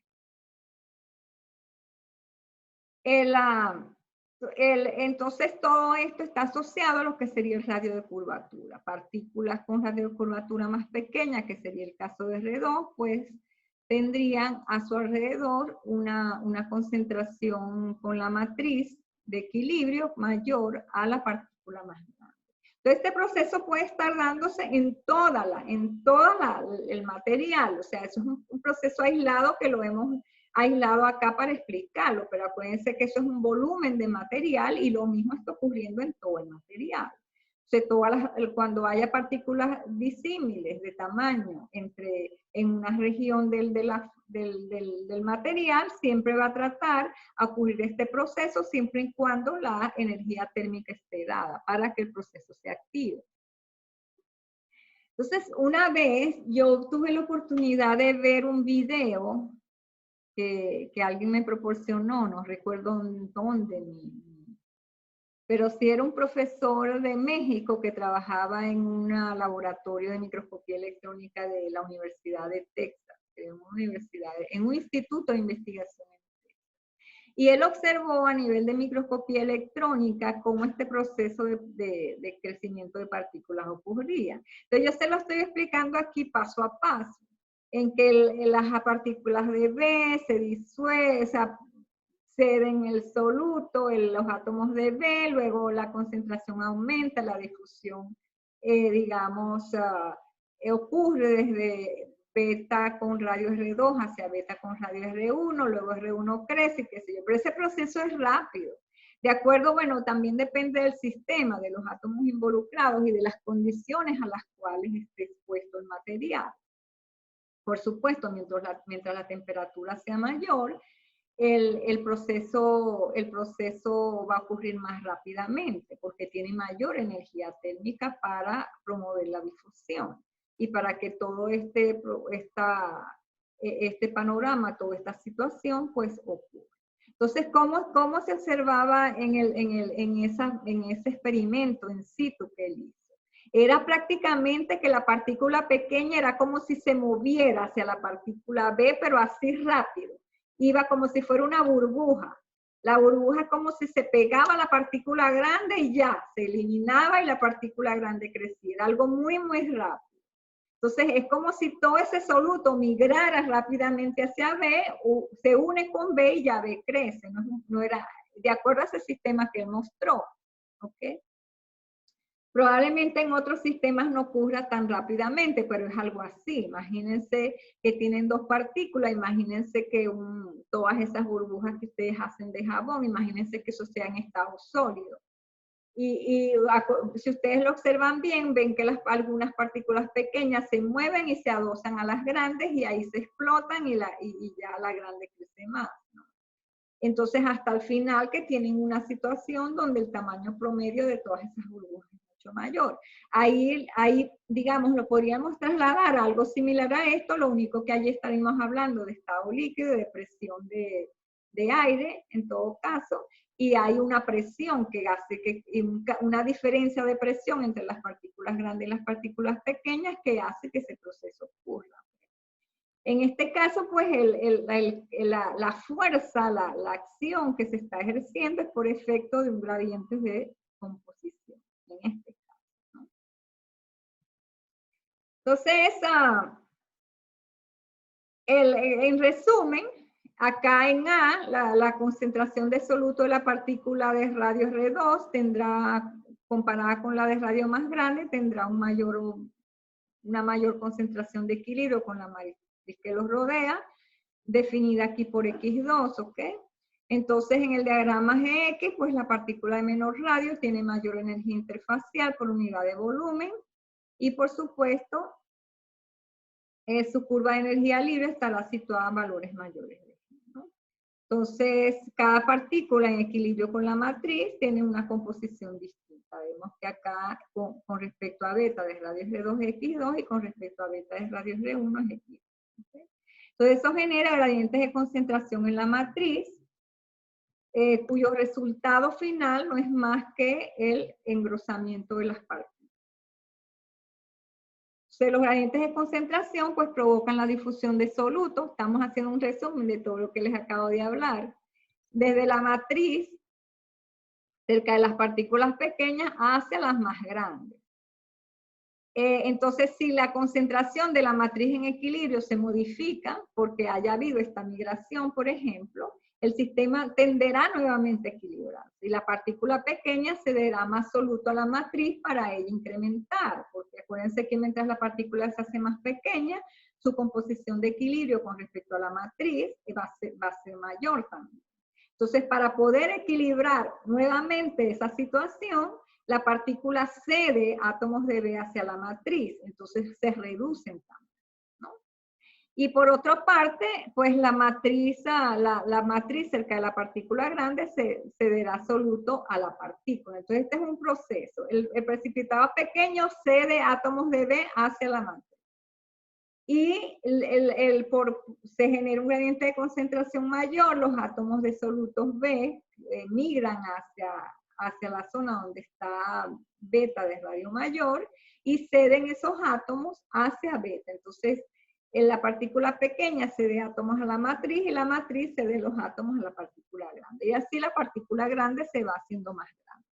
Entonces todo esto está asociado a lo que sería el radio de curvatura. Partículas con radio de curvatura más pequeña, que sería el caso de R2, pues tendrían a su alrededor una concentración con la matriz de equilibrio mayor a la partícula más grande. Entonces este proceso puede estar dándose en toda el material, o sea, eso es un proceso aislado que lo hemos aislado acá para explicarlo, pero acuérdense que eso es un volumen de material y lo mismo está ocurriendo en todo el material. O sea, cuando haya partículas disímiles de tamaño en una región del material, siempre va a tratar a ocurrir este proceso siempre y cuando la energía térmica esté dada para que el proceso se active. Entonces, una vez yo tuve la oportunidad de ver un video que alguien me proporcionó, no recuerdo dónde, pero sí era un profesor de México que trabajaba en un laboratorio de microscopía electrónica de la Universidad de Texas, en un instituto de investigación en Texas. Y él observó a nivel de microscopía electrónica cómo este proceso de crecimiento de partículas ocurría. Entonces yo se lo estoy explicando aquí paso a paso, en que las partículas de B se disuelven, o sea, ceden el soluto, los átomos de B, luego la concentración aumenta, la difusión, digamos, ocurre desde beta con radio R2 hacia beta con radio R1, luego R1 crece, qué sé yo, pero ese proceso es rápido. De acuerdo, bueno, también depende del sistema, de los átomos involucrados y de las condiciones a las cuales esté expuesto el material. Por supuesto, mientras la temperatura sea mayor, el proceso va a ocurrir más rápidamente porque tiene mayor energía térmica para promover la difusión y para que todo este panorama, toda esta situación, pues ocurra. Entonces, ¿cómo se observaba en ese experimento in situ que él hizo? era prácticamente que la partícula pequeña era como si se moviera hacia la partícula B, pero así rápido. Iba como si fuera una burbuja. La burbuja como si se pegaba a la partícula grande y ya, se eliminaba y la partícula grande crecía. Era algo muy, muy rápido. Entonces, es como si todo ese soluto migrara rápidamente hacia B, se une con B y ya B crece. No era de acuerdo a ese sistema que él mostró. ¿Ok? Probablemente en otros sistemas no ocurra tan rápidamente, pero es algo así. Imagínense que tienen dos partículas, imagínense que todas esas burbujas que ustedes hacen de jabón, imagínense que eso sea en estado sólido. Y si ustedes lo observan bien, ven que algunas partículas pequeñas se mueven y se adosan a las grandes y ahí se explotan y ya la grande crece más, ¿no? Entonces, hasta el final que tienen una situación donde el tamaño promedio de todas esas burbujas es mucho mayor. Ahí, digamos, lo podríamos trasladar a algo similar a esto, lo único que allí estaremos hablando de estado líquido, de presión de aire, en todo caso, y hay una presión que hace una diferencia de presión entre las partículas grandes y las partículas pequeñas que hace que ese proceso ocurra. En este caso, pues la fuerza, la acción que se está ejerciendo es por efecto de un gradiente de composición, en este caso, ¿no? Entonces, en resumen, acá en A, la concentración de soluto de la partícula de radio R2 tendrá, comparada con la de radio más grande, tendrá una mayor concentración de equilibrio con la matriz que los rodea, definida aquí por X2, ¿ok? Entonces, en el diagrama GX, pues la partícula de menor radio tiene mayor energía interfacial por unidad de volumen y, por supuesto, su curva de energía libre estará situada en valores mayores, ¿no? Entonces, cada partícula en equilibrio con la matriz tiene una composición distinta. Vemos que acá, con respecto a beta de radio R2 es X2 y con respecto a beta de radio R1 es X. ¿Okay? Entonces, eso genera gradientes de concentración en la matriz, cuyo resultado final no es más que el engrosamiento de las partículas. Entonces, los gradientes de concentración pues provocan la difusión de solutos. Estamos haciendo un resumen de todo lo que les acabo de hablar. Desde la matriz, cerca de las partículas pequeñas, hacia las más grandes. Entonces, si la concentración de la matriz en equilibrio se modifica, porque haya habido esta migración, por ejemplo, el sistema tenderá nuevamente a equilibrarse. Y la partícula pequeña cederá más soluto a la matriz para ella incrementar, porque acuérdense que mientras la partícula se hace más pequeña, su composición de equilibrio con respecto a la matriz va a ser mayor también. Entonces, para poder equilibrar nuevamente esa situación, la partícula cede átomos de B hacia la matriz, entonces se reducen también, ¿no? Y por otra parte, pues la matriz cerca de la partícula grande cederá soluto a la partícula. Entonces este es un proceso. El precipitado pequeño cede átomos de B hacia la matriz. Y se genera un gradiente de concentración mayor, los átomos de solutos B migran hacia la zona donde está beta de radio mayor y ceden esos átomos hacia beta. Entonces, en la partícula pequeña cede átomos a la matriz y la matriz cede los átomos a la partícula grande. Y así la partícula grande se va haciendo más grande.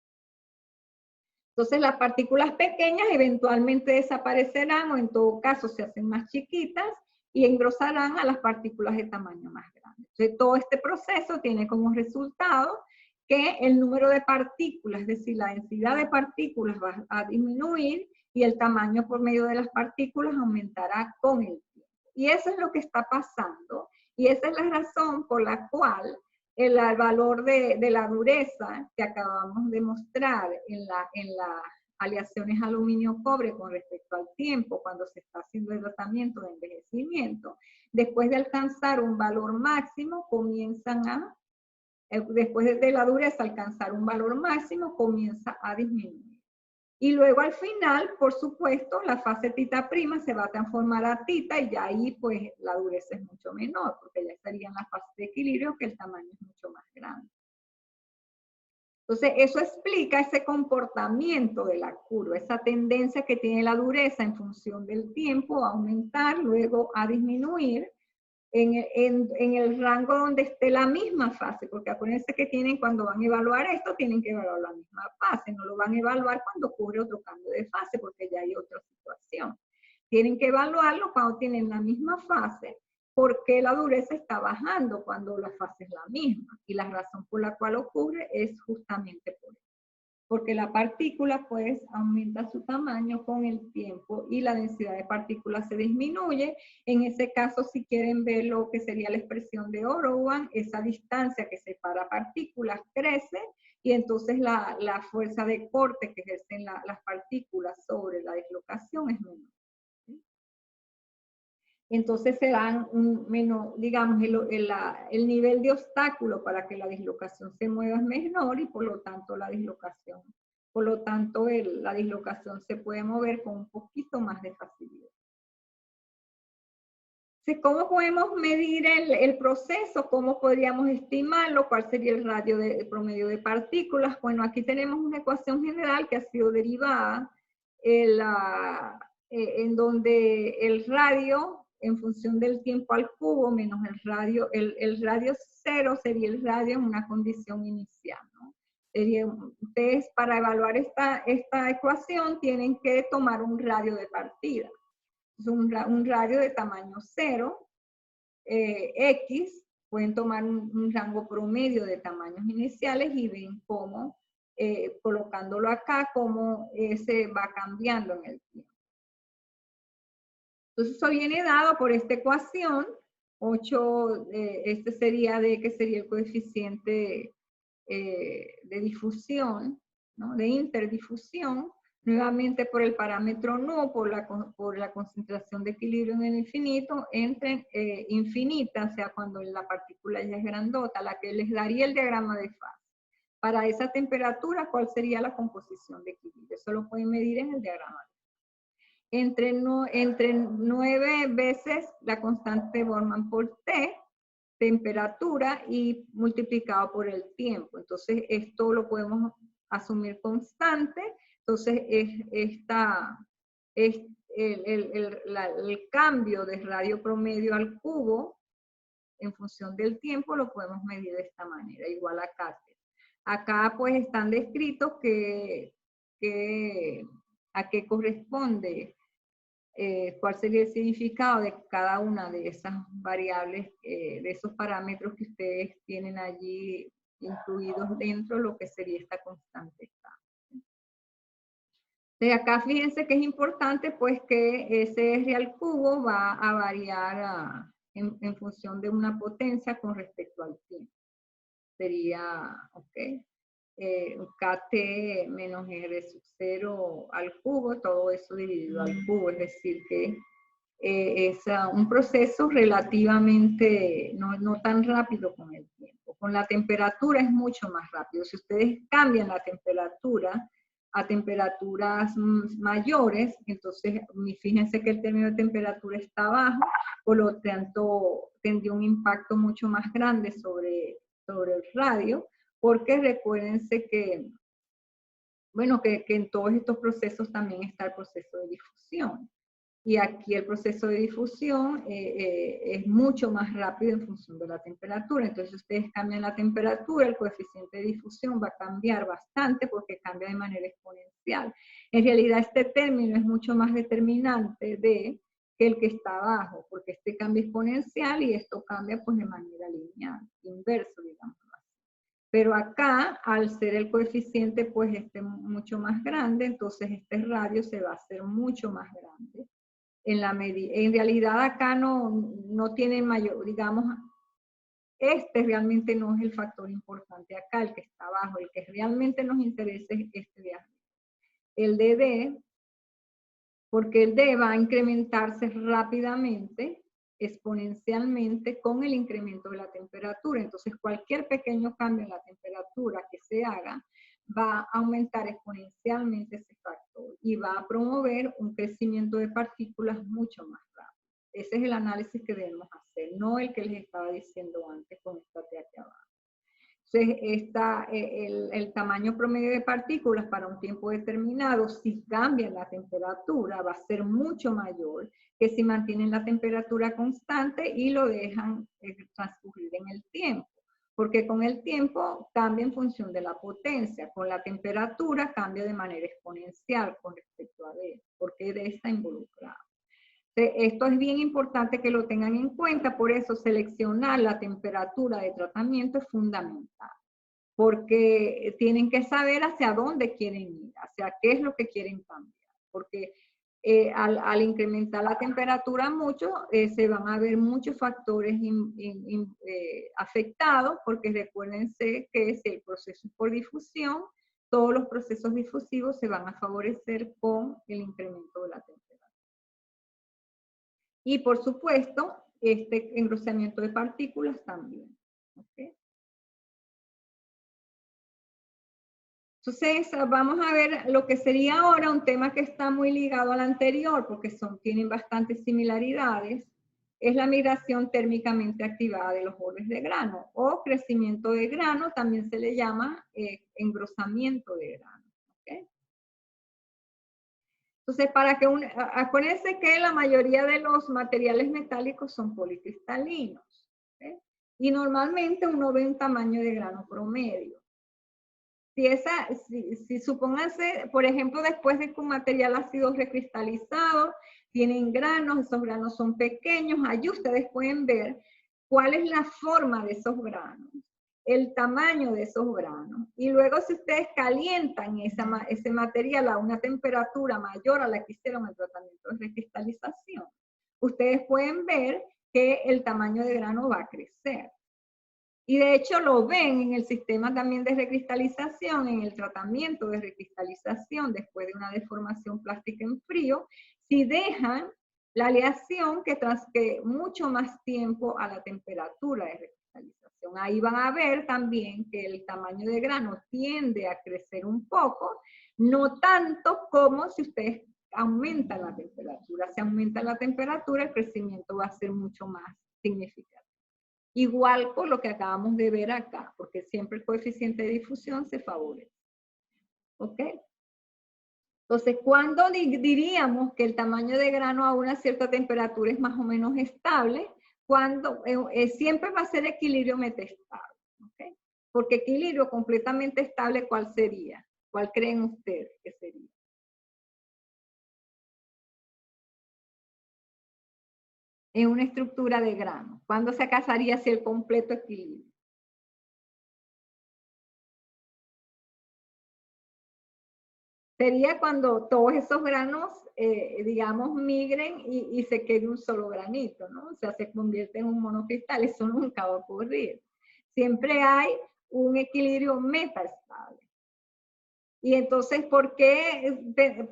Entonces, las partículas pequeñas eventualmente desaparecerán o en todo caso se hacen más chiquitas y engrosarán a las partículas de tamaño más grande. Entonces, todo este proceso tiene como resultado que el número de partículas, es decir, la densidad de partículas va a disminuir y el tamaño por medio de las partículas aumentará con el tiempo. Y eso es lo que está pasando y esa es la razón por la cual el valor de la dureza que acabamos de mostrar en las aleaciones aluminio-cobre con respecto al tiempo cuando se está haciendo el tratamiento de envejecimiento, después de alcanzar un valor máximo, después de la dureza alcanzar un valor máximo, comienza a disminuir. Y luego al final, por supuesto, la fase tita prima se va a transformar a tita y ya ahí pues la dureza es mucho menor porque ya estaría en la fase de equilibrio que el tamaño es mucho más grande. Entonces, eso explica ese comportamiento de la curva, esa tendencia que tiene la dureza en función del tiempo a aumentar, luego a disminuir en el rango donde esté la misma fase, porque acuérdense que cuando van a evaluar esto, tienen que evaluar la misma fase, no lo van a evaluar cuando ocurre otro cambio de fase, porque ya hay otra situación. Tienen que evaluarlo cuando tienen la misma fase, porque la dureza está bajando cuando la fase es la misma. Y la razón por la cual ocurre es justamente por eso. Porque la partícula pues aumenta su tamaño con el tiempo y la densidad de partículas se disminuye. En ese caso, si quieren ver lo que sería la expresión de Orowan, esa distancia que separa partículas crece y entonces la fuerza de corte que ejercen las partículas sobre la dislocación es menor. Entonces se dan menos, digamos, el nivel de obstáculo para que la dislocación se mueva es menor y por lo tanto la dislocación se puede mover con un poquito más de facilidad. ¿Cómo podemos medir el proceso? ¿Cómo podríamos estimarlo? ¿Cuál sería el radio promedio de partículas? Bueno, aquí tenemos una ecuación general que ha sido derivada en donde el radio en función del tiempo al cubo menos el radio cero sería el radio en una condición inicial, ¿no? Ustedes para evaluar esta ecuación tienen que tomar un radio de partida. Es un radio de tamaño 0, X, pueden tomar un rango promedio de tamaños iniciales y ven cómo, colocándolo acá, cómo se va cambiando en el tiempo. Entonces eso viene dado por esta ecuación, 8, este sería que sería el coeficiente de difusión, ¿no? De interdifusión, nuevamente por el parámetro nu, por la concentración de equilibrio en el infinito, entre infinita, o sea, cuando la partícula ya es grandota, la que les daría el diagrama de fase. Para esa temperatura, ¿cuál sería la composición de equilibrio? Eso lo pueden medir en el diagrama de fase. Entre 9 veces la constante de Boltzmann por T, temperatura, y multiplicado por el tiempo. Entonces, esto lo podemos asumir constante. Entonces, el cambio de radio promedio al cubo en función del tiempo lo podemos medir de esta manera, igual a Carter. Acá pues están descritos a qué corresponde, cuál sería el significado de cada una de esas variables, de esos parámetros que ustedes tienen allí incluidos dentro de lo que sería esta constante estándar. De acá fíjense que es importante pues que ese R al cubo va a variar en función de una potencia con respecto al tiempo. Sería, ok, KT menos R sub 0 al cubo, todo eso dividido al cubo, es decir que es un proceso relativamente no tan rápido con el tiempo. Con la temperatura es mucho más rápido. Si ustedes cambian la temperatura a temperaturas mayores, entonces fíjense que el término de temperatura está bajo, por lo tanto tendría un impacto mucho más grande sobre el radio, porque recuérdense que, bueno, que en todos estos procesos también está el proceso de difusión. Y aquí el proceso de difusión es mucho más rápido en función de la temperatura. Entonces, si ustedes cambian la temperatura, el coeficiente de difusión va a cambiar bastante porque cambia de manera exponencial. En realidad, este término es mucho más determinante que el que está abajo, porque este cambia exponencial y esto cambia pues de manera lineal, inverso, digamos. Pero acá, al ser el coeficiente pues mucho más grande, entonces este radio se va a hacer mucho más grande. En realidad acá no tiene mayor, digamos, este realmente no es el factor importante acá, el que está abajo, el que realmente nos interesa es este de arriba. El de D, porque el D va a incrementarse rápidamente, exponencialmente con el incremento de la temperatura. Entonces cualquier pequeño cambio en la temperatura que se haga va a aumentar exponencialmente ese factor y va a promover un crecimiento de partículas mucho más rápido. Ese es el análisis que debemos hacer, no el que les estaba diciendo antes con esta T aquí abajo. Entonces, el tamaño promedio de partículas para un tiempo determinado, si cambian la temperatura, va a ser mucho mayor que si mantienen la temperatura constante y lo dejan transcurrir en el tiempo. Porque con el tiempo cambia en función de la potencia. Con la temperatura cambia de manera exponencial con respecto a D, porque D está involucrado. Esto es bien importante que lo tengan en cuenta, por eso seleccionar la temperatura de tratamiento es fundamental, porque tienen que saber hacia dónde quieren ir, hacia qué es lo que quieren cambiar, porque al incrementar la temperatura mucho, se van a ver muchos factores afectados, porque recuérdense que si el proceso es por difusión, todos los procesos difusivos se van a favorecer con el incremento de la temperatura. Y por supuesto, este engrosamiento de partículas también. ¿Okay? Entonces, vamos a ver lo que sería ahora un tema que está muy ligado al anterior, porque tienen bastantes similaridades, es la migración térmicamente activada de los bordes de grano, o crecimiento de grano, también se le llama engrosamiento de grano. ¿Okay? Entonces, acuérdense que la mayoría de los materiales metálicos son policristalinos, ¿okay? Y normalmente uno ve un tamaño de grano promedio. Si supónganse, por ejemplo, después de que un material ha sido recristalizado, tienen granos, esos granos son pequeños, allí ustedes pueden ver cuál es la forma de esos granos, el tamaño de esos granos. Y luego si ustedes calientan ese material a una temperatura mayor a la que hicieron el tratamiento de recristalización, ustedes pueden ver que el tamaño de grano va a crecer. Y de hecho lo ven en el sistema también de recristalización, en el tratamiento de recristalización después de una deformación plástica en frío, si dejan la aleación que mucho más tiempo a la temperatura de recristalización. Ahí van a ver también que el tamaño de grano tiende a crecer un poco, no tanto como si ustedes aumentan la temperatura. Si aumenta la temperatura, el crecimiento va a ser mucho más significativo. Igual con lo que acabamos de ver acá, porque siempre el coeficiente de difusión se favorece. ¿Ok? Entonces, ¿cuándo diríamos que el tamaño de grano a una cierta temperatura es más o menos estable? Cuando siempre va a ser equilibrio metastable. ¿Ok? Porque equilibrio completamente estable, ¿cuál sería? ¿Cuál creen ustedes que sería? En una estructura de grano. ¿Cuándo se alcanzaría hacia el completo equilibrio? Sería cuando todos esos granos, digamos, migren y se quede un solo granito, ¿no? O sea, se convierte en un monocristal. Eso nunca va a ocurrir. Siempre hay un equilibrio metaestable. Y entonces, ¿por qué,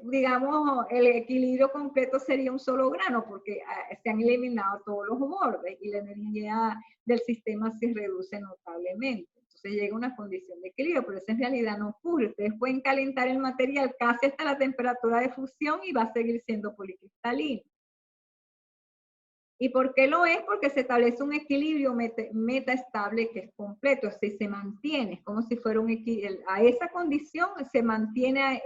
digamos, el equilibrio completo sería un solo grano? Porque se han eliminado todos los bordes y la energía del sistema se reduce notablemente. Entonces llega una condición de equilibrio, pero eso en realidad no ocurre. Ustedes pueden calentar el material casi hasta la temperatura de fusión y va a seguir siendo policristalino. ¿Y por qué lo es? Porque se establece un equilibrio metaestable que es completo, o sea, se mantiene, es como si fuera un equilibrio, a esa condición se mantiene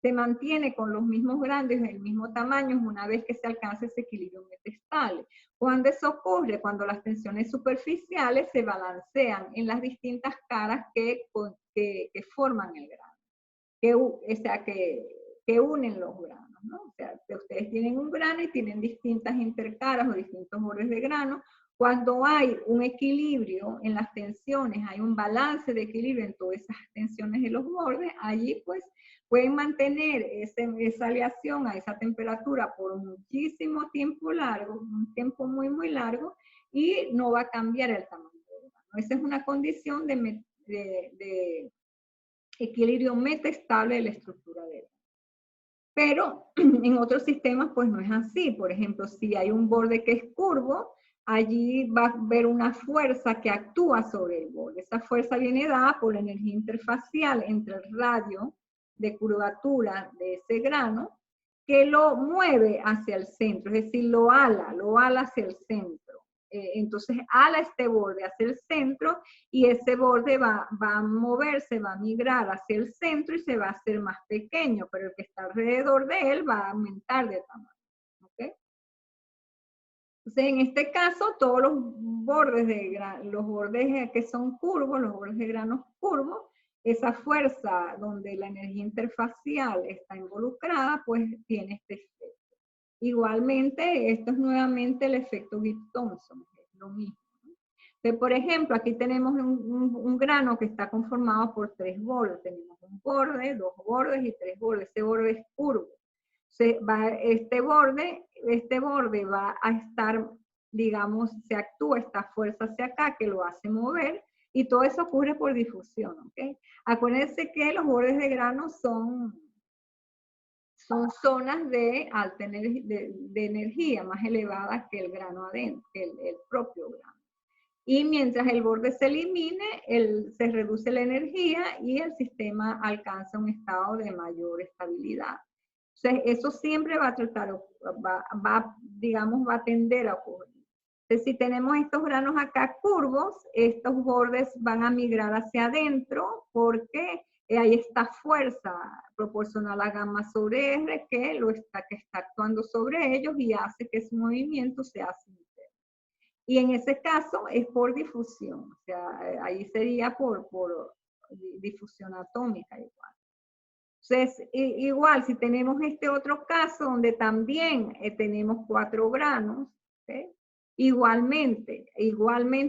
se mantiene con los mismos grandes, del mismo tamaño, una vez que se alcanza ese equilibrio metaestable. Cuando eso ocurre, cuando las tensiones superficiales se balancean en las distintas caras que forman el grano, que unen los granos. ¿no? O sea, que ustedes tienen un grano y tienen distintas intercaras o distintos bordes de grano. Cuando hay un equilibrio en las tensiones, hay un balance de equilibrio en todas esas tensiones de los bordes, allí pues pueden mantener esa aleación a esa temperatura por muchísimo tiempo largo, un tiempo muy, muy largo, y no va a cambiar el tamaño del grano. Esa es una condición de equilibrio metaestable de la estructura de grano. Pero en otros sistemas pues no es así. Por ejemplo, si hay un borde que es curvo, allí va a haber una fuerza que actúa sobre el borde. Esa fuerza viene dada por la energía interfacial entre el radio de curvatura de ese grano que lo mueve hacia el centro, es decir, lo ala hacia el centro. Entonces ala este borde hacia el centro y ese borde va a moverse, va a migrar hacia el centro y se va a hacer más pequeño, pero el que está alrededor de él va a aumentar de tamaño. ¿Okay? Entonces, en este caso, todos los bordes que son curvos, los bordes de granos curvos, esa fuerza donde la energía interfacial está involucrada, pues tiene este efecto. Igualmente, esto es nuevamente el efecto Gibbs-Thompson, es lo mismo. Entonces, por ejemplo, aquí tenemos un grano que está conformado por 3 bordes. Tenemos un borde, 2 bordes y 3 bordes. Este borde es curvo. Este borde va a estar, digamos, se actúa esta fuerza hacia acá que lo hace mover y todo eso ocurre por difusión, ¿ok? Acuérdense que los bordes de grano son zonas de alta de energía más elevada que el grano adentro, que el propio grano. Y mientras el borde se elimine, se reduce la energía y el sistema alcanza un estado de mayor estabilidad. Entonces, eso siempre va a digamos, va a tender a ocurrir. Entonces, si tenemos estos granos acá curvos, estos bordes van a migrar hacia adentro porque hay esta fuerza proporcional a gamma sobre R que está actuando sobre ellos y hace que su movimiento se haga interno. Y en ese caso es por difusión, o sea, ahí sería por difusión atómica igual. Entonces, igual, si tenemos este otro caso donde también tenemos 4 granos, ¿okay? Igualmente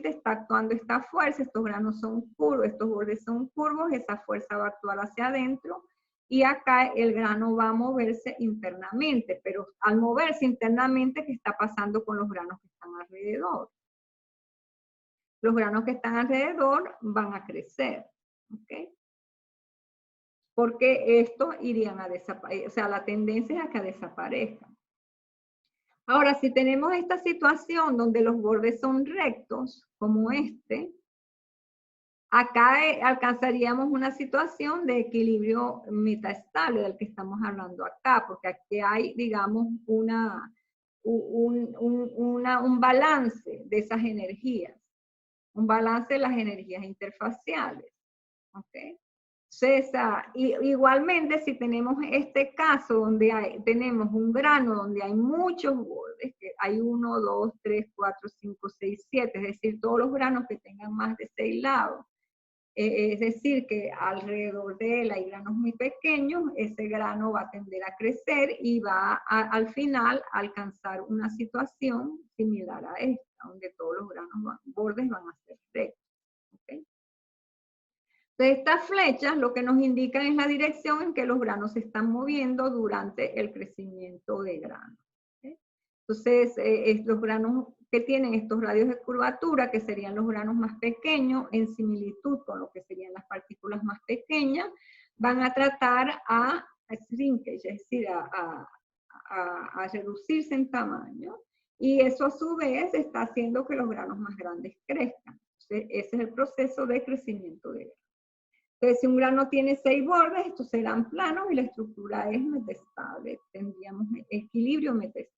está actuando esta fuerza, estos granos son curvos, estos bordes son curvos, esa fuerza va a actuar hacia adentro y acá el grano va a moverse internamente, pero al moverse internamente, ¿qué está pasando con los granos que están alrededor? Los granos que están alrededor van a crecer, ¿ok? Porque estos irían a desaparecer, o sea, la tendencia es a que desaparezcan. Ahora, si tenemos esta situación donde los bordes son rectos, como este, acá alcanzaríamos una situación de equilibrio metaestable del que estamos hablando acá, porque aquí hay, digamos, un balance de esas energías, un balance de las energías interfaciales. ¿Ok? Igualmente, si tenemos este caso donde tenemos un grano donde hay muchos bordes, que hay 1, 2, 3, 4, 5, 6, 7, es decir, todos los granos que tengan más de 6 lados, es decir, que alrededor de él hay granos muy pequeños, ese grano va a tender a crecer y va al final a alcanzar una situación similar a esta, donde todos los bordes van a ser rectos. ¿Okay? Entonces, estas flechas lo que nos indican es la dirección en que los granos se están moviendo durante el crecimiento de grano. ¿Okay? Entonces, los granos que tienen estos radios de curvatura, que serían los granos más pequeños, en similitud con lo que serían las partículas más pequeñas, van a tratar a shrinkage, es decir, a reducirse en tamaño, y eso a su vez está haciendo que los granos más grandes crezcan. Entonces, ese es el proceso de crecimiento de grano. Entonces, si un grano tiene 6 bordes, estos serán planos y la estructura es metastable. Tendríamos equilibrio metastable.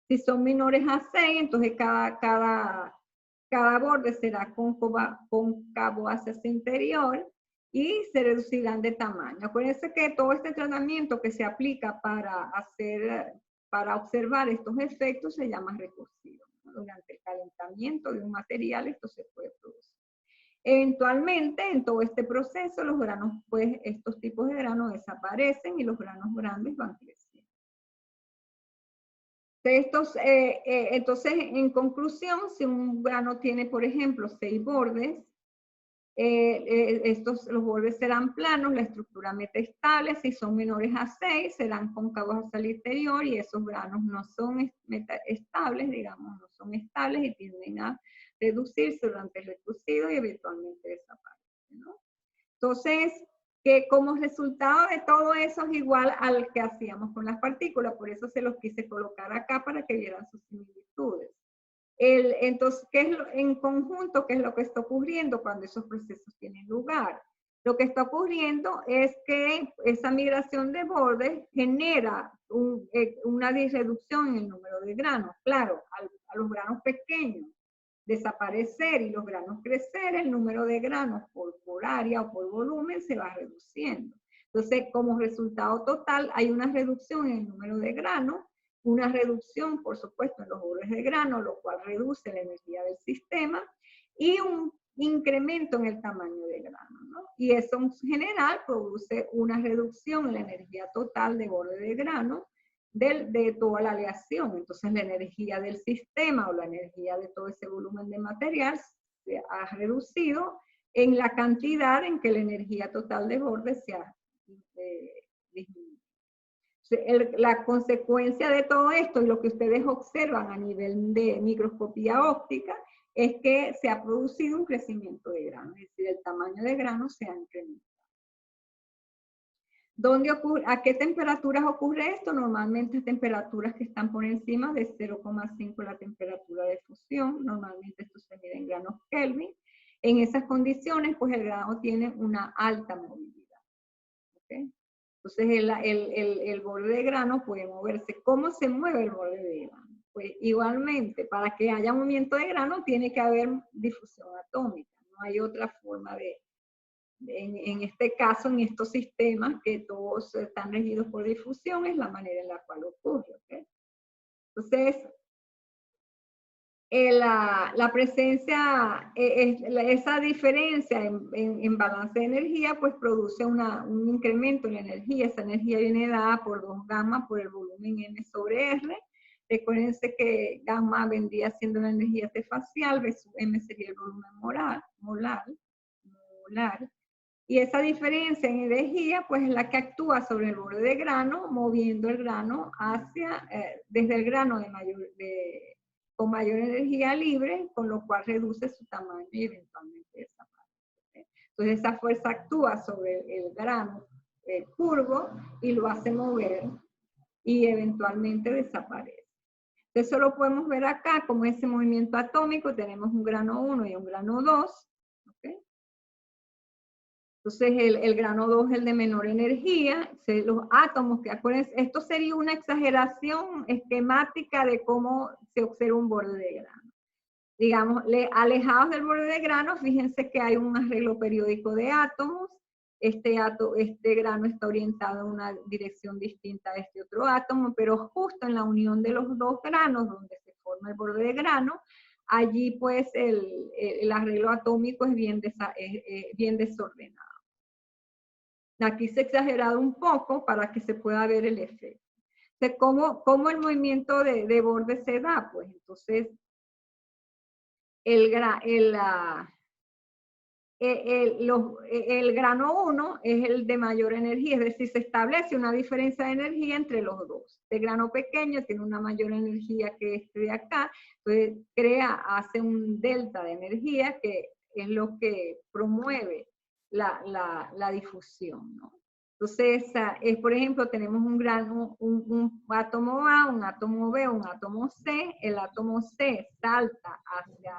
Si son menores a 6, entonces cada borde será cóncavo hacia su interior y se reducirán de tamaño. Acuérdense que todo este tratamiento que se aplica para observar estos efectos se llama recursivo, ¿no? Durante el calentamiento de un material esto se puede producir. Eventualmente, en todo este proceso, los granos, pues, estos tipos de granos desaparecen y los granos grandes van creciendo. Entonces, en conclusión, si un grano tiene, por ejemplo, 6 bordes, los bordes serán planos, la estructura metaestable. Si son menores a 6, serán cóncavos hacia el interior y esos granos no son estables, digamos, no son estables y tienden a reducirse durante el recocido y eventualmente desaparecen, ¿no? Entonces, que como resultado de todo eso es igual al que hacíamos con las partículas, por eso se los quise colocar acá para que vieran sus similitudes. Entonces, en conjunto, ¿qué es lo que está ocurriendo cuando esos procesos tienen lugar? Lo que está ocurriendo es que esa migración de bordes genera una reducción en el número de granos. Claro, a los granos pequeños desaparecer y los granos crecer, el número de granos por área o por volumen se va reduciendo. Entonces, como resultado total, hay una reducción en el número de granos, una reducción, por supuesto, en los bordes de grano, lo cual reduce la energía del sistema, y un incremento en el tamaño de grano, ¿no? Y eso en general produce una reducción en la energía total de borde de grano de toda la aleación. Entonces la energía del sistema o la energía de todo ese volumen de material se ha reducido en la cantidad en que la energía total de borde se ha disminuido. La consecuencia de todo esto y lo que ustedes observan a nivel de microscopía óptica es que se ha producido un crecimiento de grano, es decir, el tamaño de grano se ha incrementado. ¿A qué temperaturas ocurre esto? Normalmente temperaturas que están por encima de 0,5 la temperatura de fusión, normalmente esto se mide en granos Kelvin. En esas condiciones, pues el grano tiene una alta movilidad. ¿Okay? Entonces el borde de grano puede moverse. ¿Cómo se mueve el borde de grano? Pues igualmente, para que haya movimiento de grano tiene que haber difusión atómica. No hay otra forma en este caso, en estos sistemas que todos están regidos por difusión, es la manera en la cual ocurre. ¿Okay? Entonces, la presencia, esa diferencia en balance de energía, pues produce un incremento en la energía. Esa energía viene dada por 2 gamma por el volumen M sobre R. Recuérdense que gamma vendría siendo la energía T facial, versus M sería el volumen molar. Y esa diferencia en energía, pues es la que actúa sobre el borde de grano, moviendo el grano hacia, desde el grano con mayor energía libre, con lo cual reduce su tamaño y eventualmente desaparece. Entonces esa fuerza actúa sobre el grano curvo y lo hace mover y eventualmente desaparece. Eso lo podemos ver acá como ese movimiento atómico. Tenemos un grano 1 y un grano 2. ¿Okay? Entonces, el grano 2 es el de menor energía. Los átomos, que acuérdense, esto sería una exageración esquemática de cómo se observa un borde de grano. Digamos, alejados del borde de grano, fíjense que hay un arreglo periódico de átomos. Este grano está orientado en una dirección distinta a este otro átomo, pero justo en la unión de los dos granos, donde se forma el borde de grano, allí pues el arreglo atómico es bien desordenado. Aquí se ha exagerado un poco para que se pueda ver el efecto. Entonces, ¿cómo el movimiento de borde se da? Pues entonces, el grano 1 es el de mayor energía, es decir, se establece una diferencia de energía entre los dos. Este grano pequeño tiene una mayor energía que este de acá, entonces hace un delta de energía que es lo que promueve la difusión, ¿no? Entonces, por ejemplo, tenemos un átomo A, un átomo B, un átomo C. El átomo C salta hacia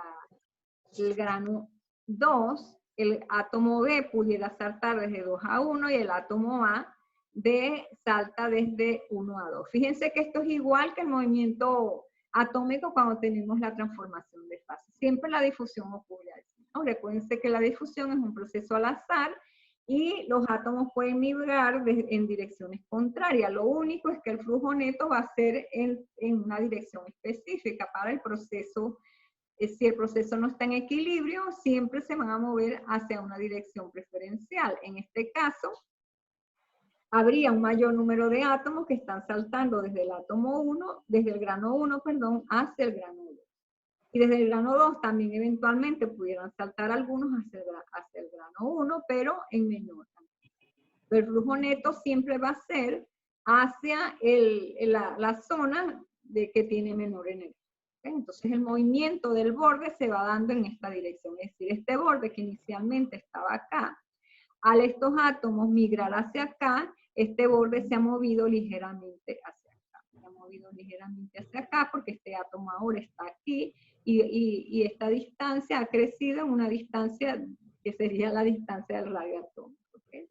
el grano 2, el átomo B pudiera saltar desde 2 a 1 y el átomo A salta desde 1 a 2. Fíjense que esto es igual que el movimiento atómico cuando tenemos la transformación de fase. Siempre la difusión ocurre así, ¿no? Recuérdense que la difusión es un proceso al azar y los átomos pueden migrar en direcciones contrarias. Lo único es que el flujo neto va a ser en una dirección específica para el proceso. Si el proceso no está en equilibrio, siempre se van a mover hacia una dirección preferencial. En este caso, habría un mayor número de átomos que están saltando desde el átomo 1, desde el grano 1, perdón, hacia el grano 2. Y desde el grano 2 también eventualmente pudieran saltar algunos hacia el grano 1, pero en menor cantidad. El flujo neto siempre va a ser hacia la zona que tiene menor energía. Entonces el movimiento del borde se va dando en esta dirección, es decir, este borde que inicialmente estaba acá, al estos átomos migrar hacia acá, este borde se ha movido ligeramente hacia acá, se ha movido ligeramente hacia acá porque este átomo ahora está aquí y esta distancia ha crecido en una distancia que sería la distancia del radio atómico. ¿Okay?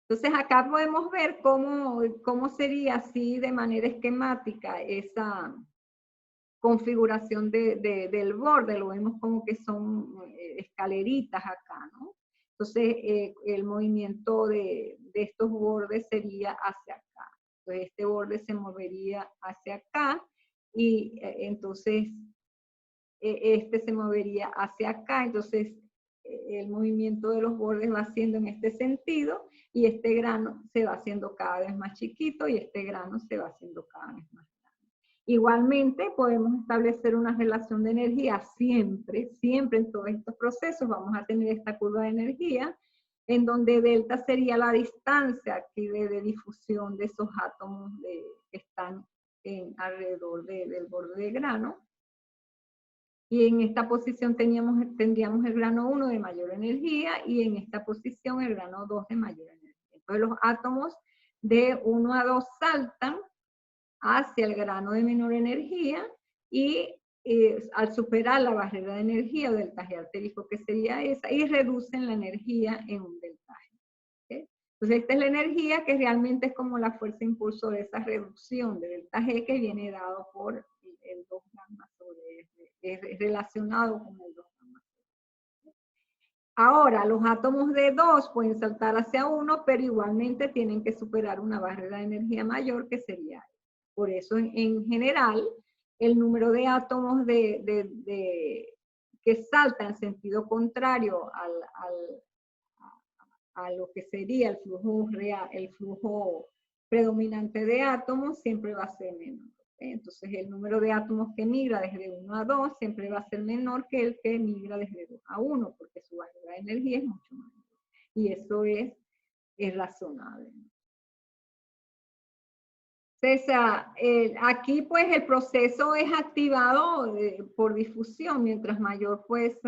Entonces acá podemos ver cómo sería así de manera esquemática esa configuración del borde. Lo vemos como que son escaleritas acá, ¿no? Entonces el movimiento de estos bordes sería hacia acá. Entonces este borde se movería hacia acá y entonces este se movería hacia acá. Entonces el movimiento de los bordes va haciendo en este sentido y este grano se va haciendo cada vez más chiquito y este grano se va haciendo cada vez más grande. Igualmente podemos establecer una relación de energía siempre en todos estos procesos vamos a tener esta curva de energía en donde delta sería la distancia aquí de difusión de esos átomos que están alrededor del borde de grano. Y en esta posición tendríamos el grano 1 de mayor energía y en esta posición el grano 2 de mayor energía. Entonces los átomos de 1 a 2 saltan hacia el grano de menor energía y al superar la barrera de energía o delta G arterico, que sería esa, y reducen la energía en un delta G. ¿Okay? Entonces esta es la energía que realmente es como la fuerza impulso de esa reducción de delta G que viene dado por el 2 gamma sobre S, es relacionado con el 2 gamma. Ahora, los átomos de 2 pueden saltar hacia 1, pero igualmente tienen que superar una barrera de energía mayor que sería. Por eso, en general, el número de átomos que saltan en sentido contrario a lo que sería el flujo real, el flujo predominante de átomos, siempre va a ser menor. Entonces, el número de átomos que migra desde 1 a 2 siempre va a ser menor que el que migra desde 2 a 1, porque su barrera de energía es mucho mayor. Y eso es razonable. Entonces, aquí pues el proceso es activado por difusión. Mientras mayor pues,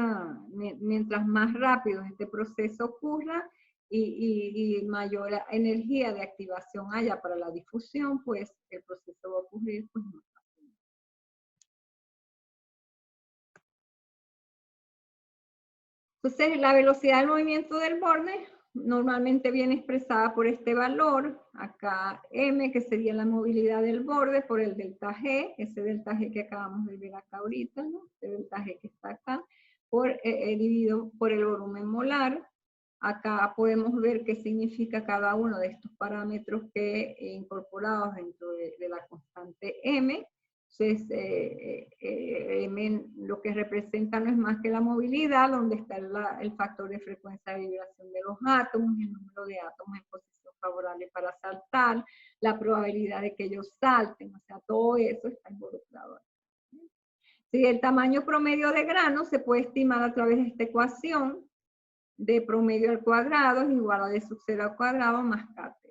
mientras más rápido este proceso ocurra y mayor energía de activación haya para la difusión, pues el proceso va a ocurrir pues más rápido. Entonces, la velocidad del movimiento del borde normalmente viene expresada por este valor, acá M, que sería la movilidad del borde, por el delta G, ese delta G que acabamos de ver acá ahorita, ¿no? Este delta G que está acá, dividido por el volumen molar. Acá podemos ver qué significa cada uno de estos parámetros que incorporados dentro de la constante M. Entonces, M lo que representa no es más que la movilidad, donde está el factor de frecuencia de vibración de los átomos, el número de átomos en posición favorable para saltar, la probabilidad de que ellos salten, o sea, todo eso está involucrado. Sí, el tamaño promedio de grano se puede estimar a través de esta ecuación de promedio al cuadrado es igual a D sub 0 al cuadrado más KT.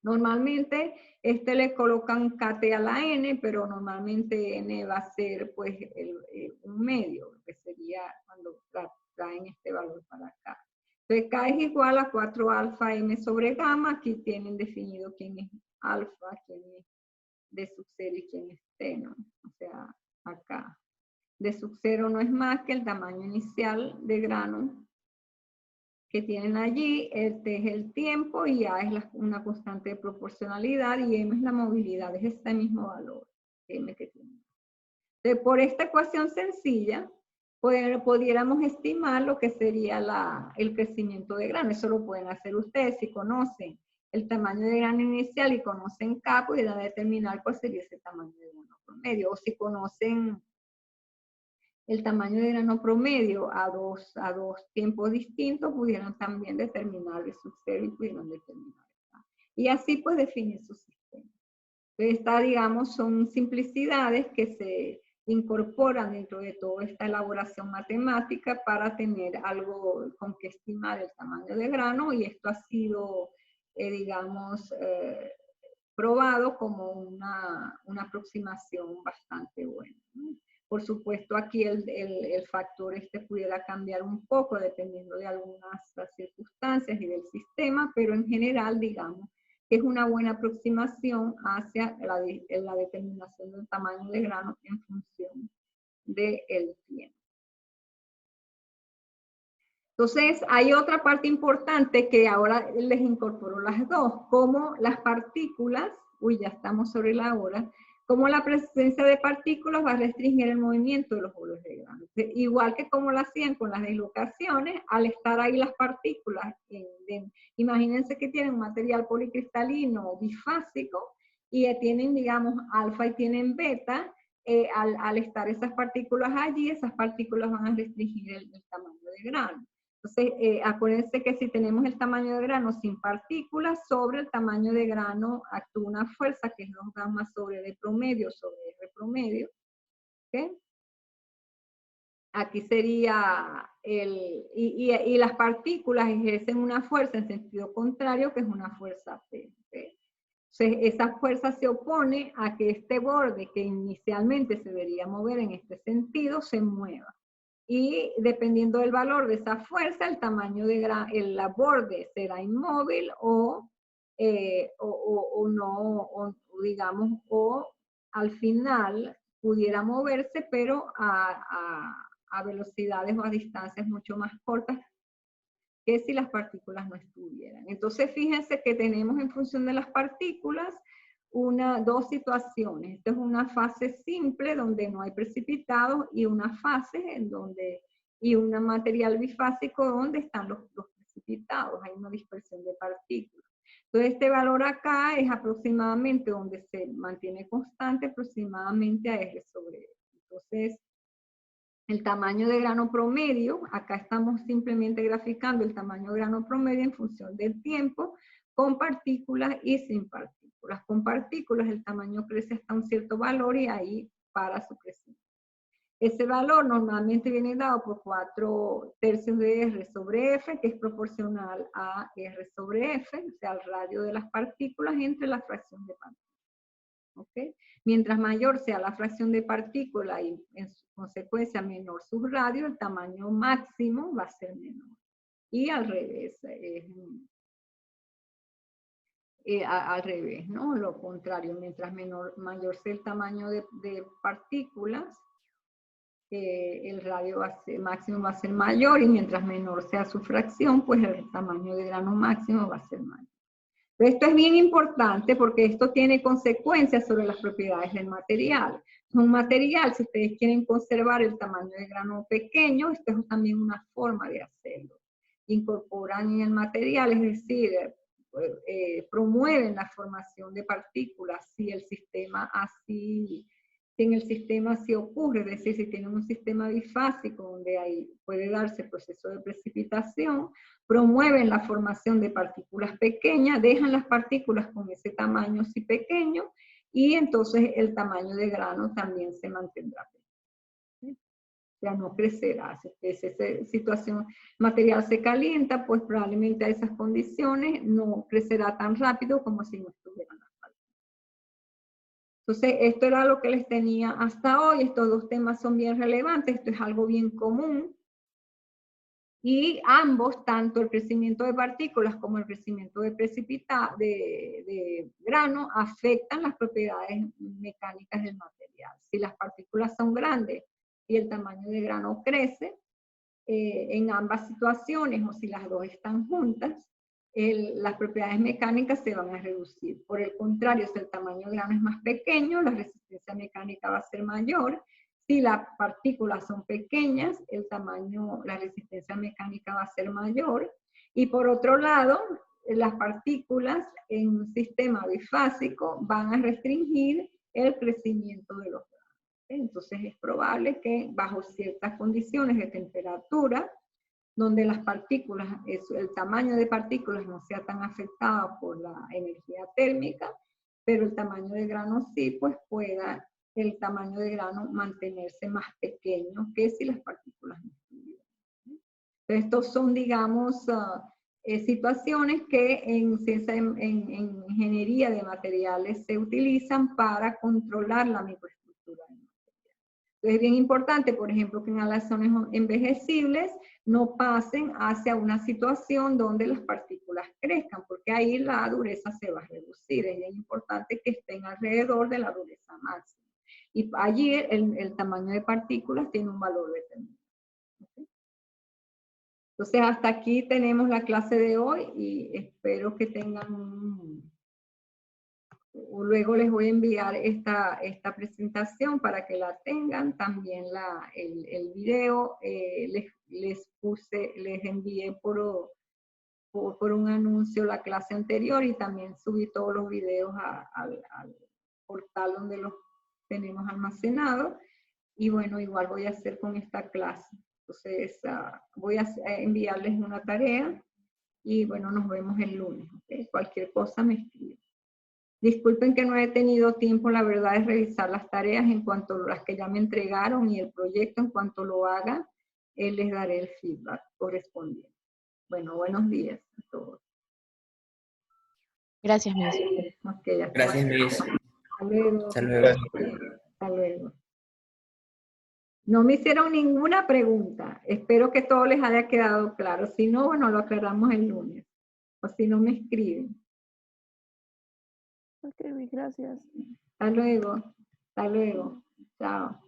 Normalmente le colocan KT a la N, pero normalmente N va a ser pues un medio, que sería cuando traen este valor para acá. Entonces K es igual a 4 alfa M sobre gamma. Aquí tienen definido quién es alfa, quién es D sub 0 y quién es T, ¿no? O sea, acá. D sub 0 no es más que el tamaño inicial de grano que tienen allí, T es el tiempo y A es una constante de proporcionalidad y M es la movilidad, es este mismo valor, M que tiene. Entonces, por esta ecuación sencilla, pudiéramos estimar lo que sería el crecimiento de grano. Eso lo pueden hacer ustedes si conocen el tamaño de grano inicial y conocen K, pudieran determinar cuál sería ese tamaño de grano promedio. O si conocen el tamaño de grano promedio a dos tiempos distintos, pudieran también determinar el sub 0 y pudieran determinar esta. Y así pues definir su sistema. Esta, digamos, son simplicidades que se incorporan dentro de toda esta elaboración matemática para tener algo con que estimar el tamaño de grano, y esto ha sido, digamos, probado como una aproximación bastante buena, ¿no? Por supuesto, aquí el factor pudiera cambiar un poco dependiendo de algunas circunstancias y del sistema, pero en general, digamos, que es una buena aproximación hacia la determinación del tamaño de grano en función del tiempo. Entonces, hay otra parte importante que ahora les incorporo las dos, como las partículas, ya estamos sobre la hora, como la presencia de partículas va a restringir el movimiento de los bolos de grano. Igual que como lo hacían con las dislocaciones, al estar ahí las partículas, imagínense que tienen un material policristalino bifásico y tienen, digamos, alfa y tienen beta, al estar esas partículas allí, esas partículas van a restringir el tamaño de grano. Entonces, acuérdense que si tenemos el tamaño de grano sin partículas, sobre el tamaño de grano actúa una fuerza que es 2 gamma sobre D promedio sobre R promedio. ¿Okay? Aquí sería y las partículas ejercen una fuerza en sentido contrario, que es una fuerza P. ¿Okay? Entonces, esa fuerza se opone a que este borde, que inicialmente se debería mover en este sentido, se mueva. Y dependiendo del valor de esa fuerza, el tamaño de el borde será inmóvil o no, digamos, o al final pudiera moverse, pero a velocidades o a distancias mucho más cortas que si las partículas no estuvieran. Entonces, fíjense que tenemos en función de las partículas dos situaciones. Esta es una fase simple donde no hay precipitados y una fase en donde, y un material bifásico donde están los precipitados. Hay una dispersión de partículas. Entonces, este valor acá es aproximadamente donde se mantiene constante, aproximadamente a R sobre E. Entonces, el tamaño de grano promedio, acá estamos simplemente graficando el tamaño de grano promedio en función del tiempo, con partículas y sin partículas. Con partículas el tamaño crece hasta un cierto valor y ahí para su crecimiento. Ese valor normalmente viene dado por 4/3 de R sobre F, que es proporcional a R sobre F, o sea, el radio de las partículas entre la fracción de partículas. ¿Okay? Mientras mayor sea la fracción de partícula y en su consecuencia menor su radio, el tamaño máximo va a ser menor. Y al revés, al revés, ¿no? Lo contrario, mientras mayor sea el tamaño de partículas, el radio máximo va a ser mayor y mientras menor sea su fracción, pues el tamaño de grano máximo va a ser mayor. Esto es bien importante porque esto tiene consecuencias sobre las propiedades del material. Un material, si ustedes quieren conservar el tamaño de grano pequeño, esto es también una forma de hacerlo. Incorporan en el material, es decir, promueven la formación de partículas si el sistema así, si en el sistema así ocurre, es decir, si tienen un sistema bifásico donde ahí puede darse proceso de precipitación, promueven la formación de partículas pequeñas, dejan las partículas con ese tamaño así pequeño y entonces el tamaño de grano también se mantendrá pequeño. O sea, no crecerá. Si esa situación material se calienta, pues probablemente a esas condiciones no crecerá tan rápido como si no estuvieran las partículas. Entonces, esto era lo que les tenía hasta hoy. Estos dos temas son bien relevantes. Esto es algo bien común. Y ambos, tanto el crecimiento de partículas como el crecimiento de grano, afectan las propiedades mecánicas del material. Si las partículas son grandes y el tamaño de grano crece, en ambas situaciones, o si las dos están juntas, las propiedades mecánicas se van a reducir. Por el contrario, si el tamaño de grano es más pequeño, la resistencia mecánica va a ser mayor. Si las partículas son pequeñas, la resistencia mecánica va a ser mayor. Y por otro lado, las partículas en un sistema bifásico van a restringir el crecimiento de los granos. Entonces es probable que bajo ciertas condiciones de temperatura, donde las partículas, el tamaño de partículas no sea tan afectado por la energía térmica, pero el tamaño de grano sí, pues pueda el tamaño de grano mantenerse más pequeño que si las partículas no estuvieran. Estos son, digamos, situaciones que en ingeniería de materiales se utilizan para controlar la microestructura del material. Entonces es bien importante, por ejemplo, que en aleaciones envejecibles no pasen hacia una situación donde las partículas crezcan, porque ahí la dureza se va a reducir. Es bien importante que estén alrededor de la dureza máxima. Y allí el tamaño de partículas tiene un valor determinado. ¿Okay? Entonces, hasta aquí tenemos la clase de hoy y espero que tengan luego les voy a enviar esta presentación para que la tengan, también el video, les envié por un anuncio la clase anterior y también subí todos los videos al portal donde los tenemos almacenados. Y bueno, igual voy a hacer con esta clase. Entonces, voy a enviarles una tarea y bueno, nos vemos el lunes. ¿Okay? Cualquier cosa me escriben. Disculpen que no he tenido tiempo, la verdad, de revisar las tareas en cuanto a las que ya me entregaron y el proyecto, en cuanto lo haga, les daré el feedback correspondiente. Bueno, buenos días a todos. Gracias, Miss. Okay, Gracias, Miss. hasta luego. Hasta luego. Hasta luego. No me hicieron ninguna pregunta. Espero que todo les haya quedado claro. Si no, bueno, lo aclaramos el lunes. O si no, me escriben. Ok, Miss, gracias. Hasta luego. Hasta luego. Chao.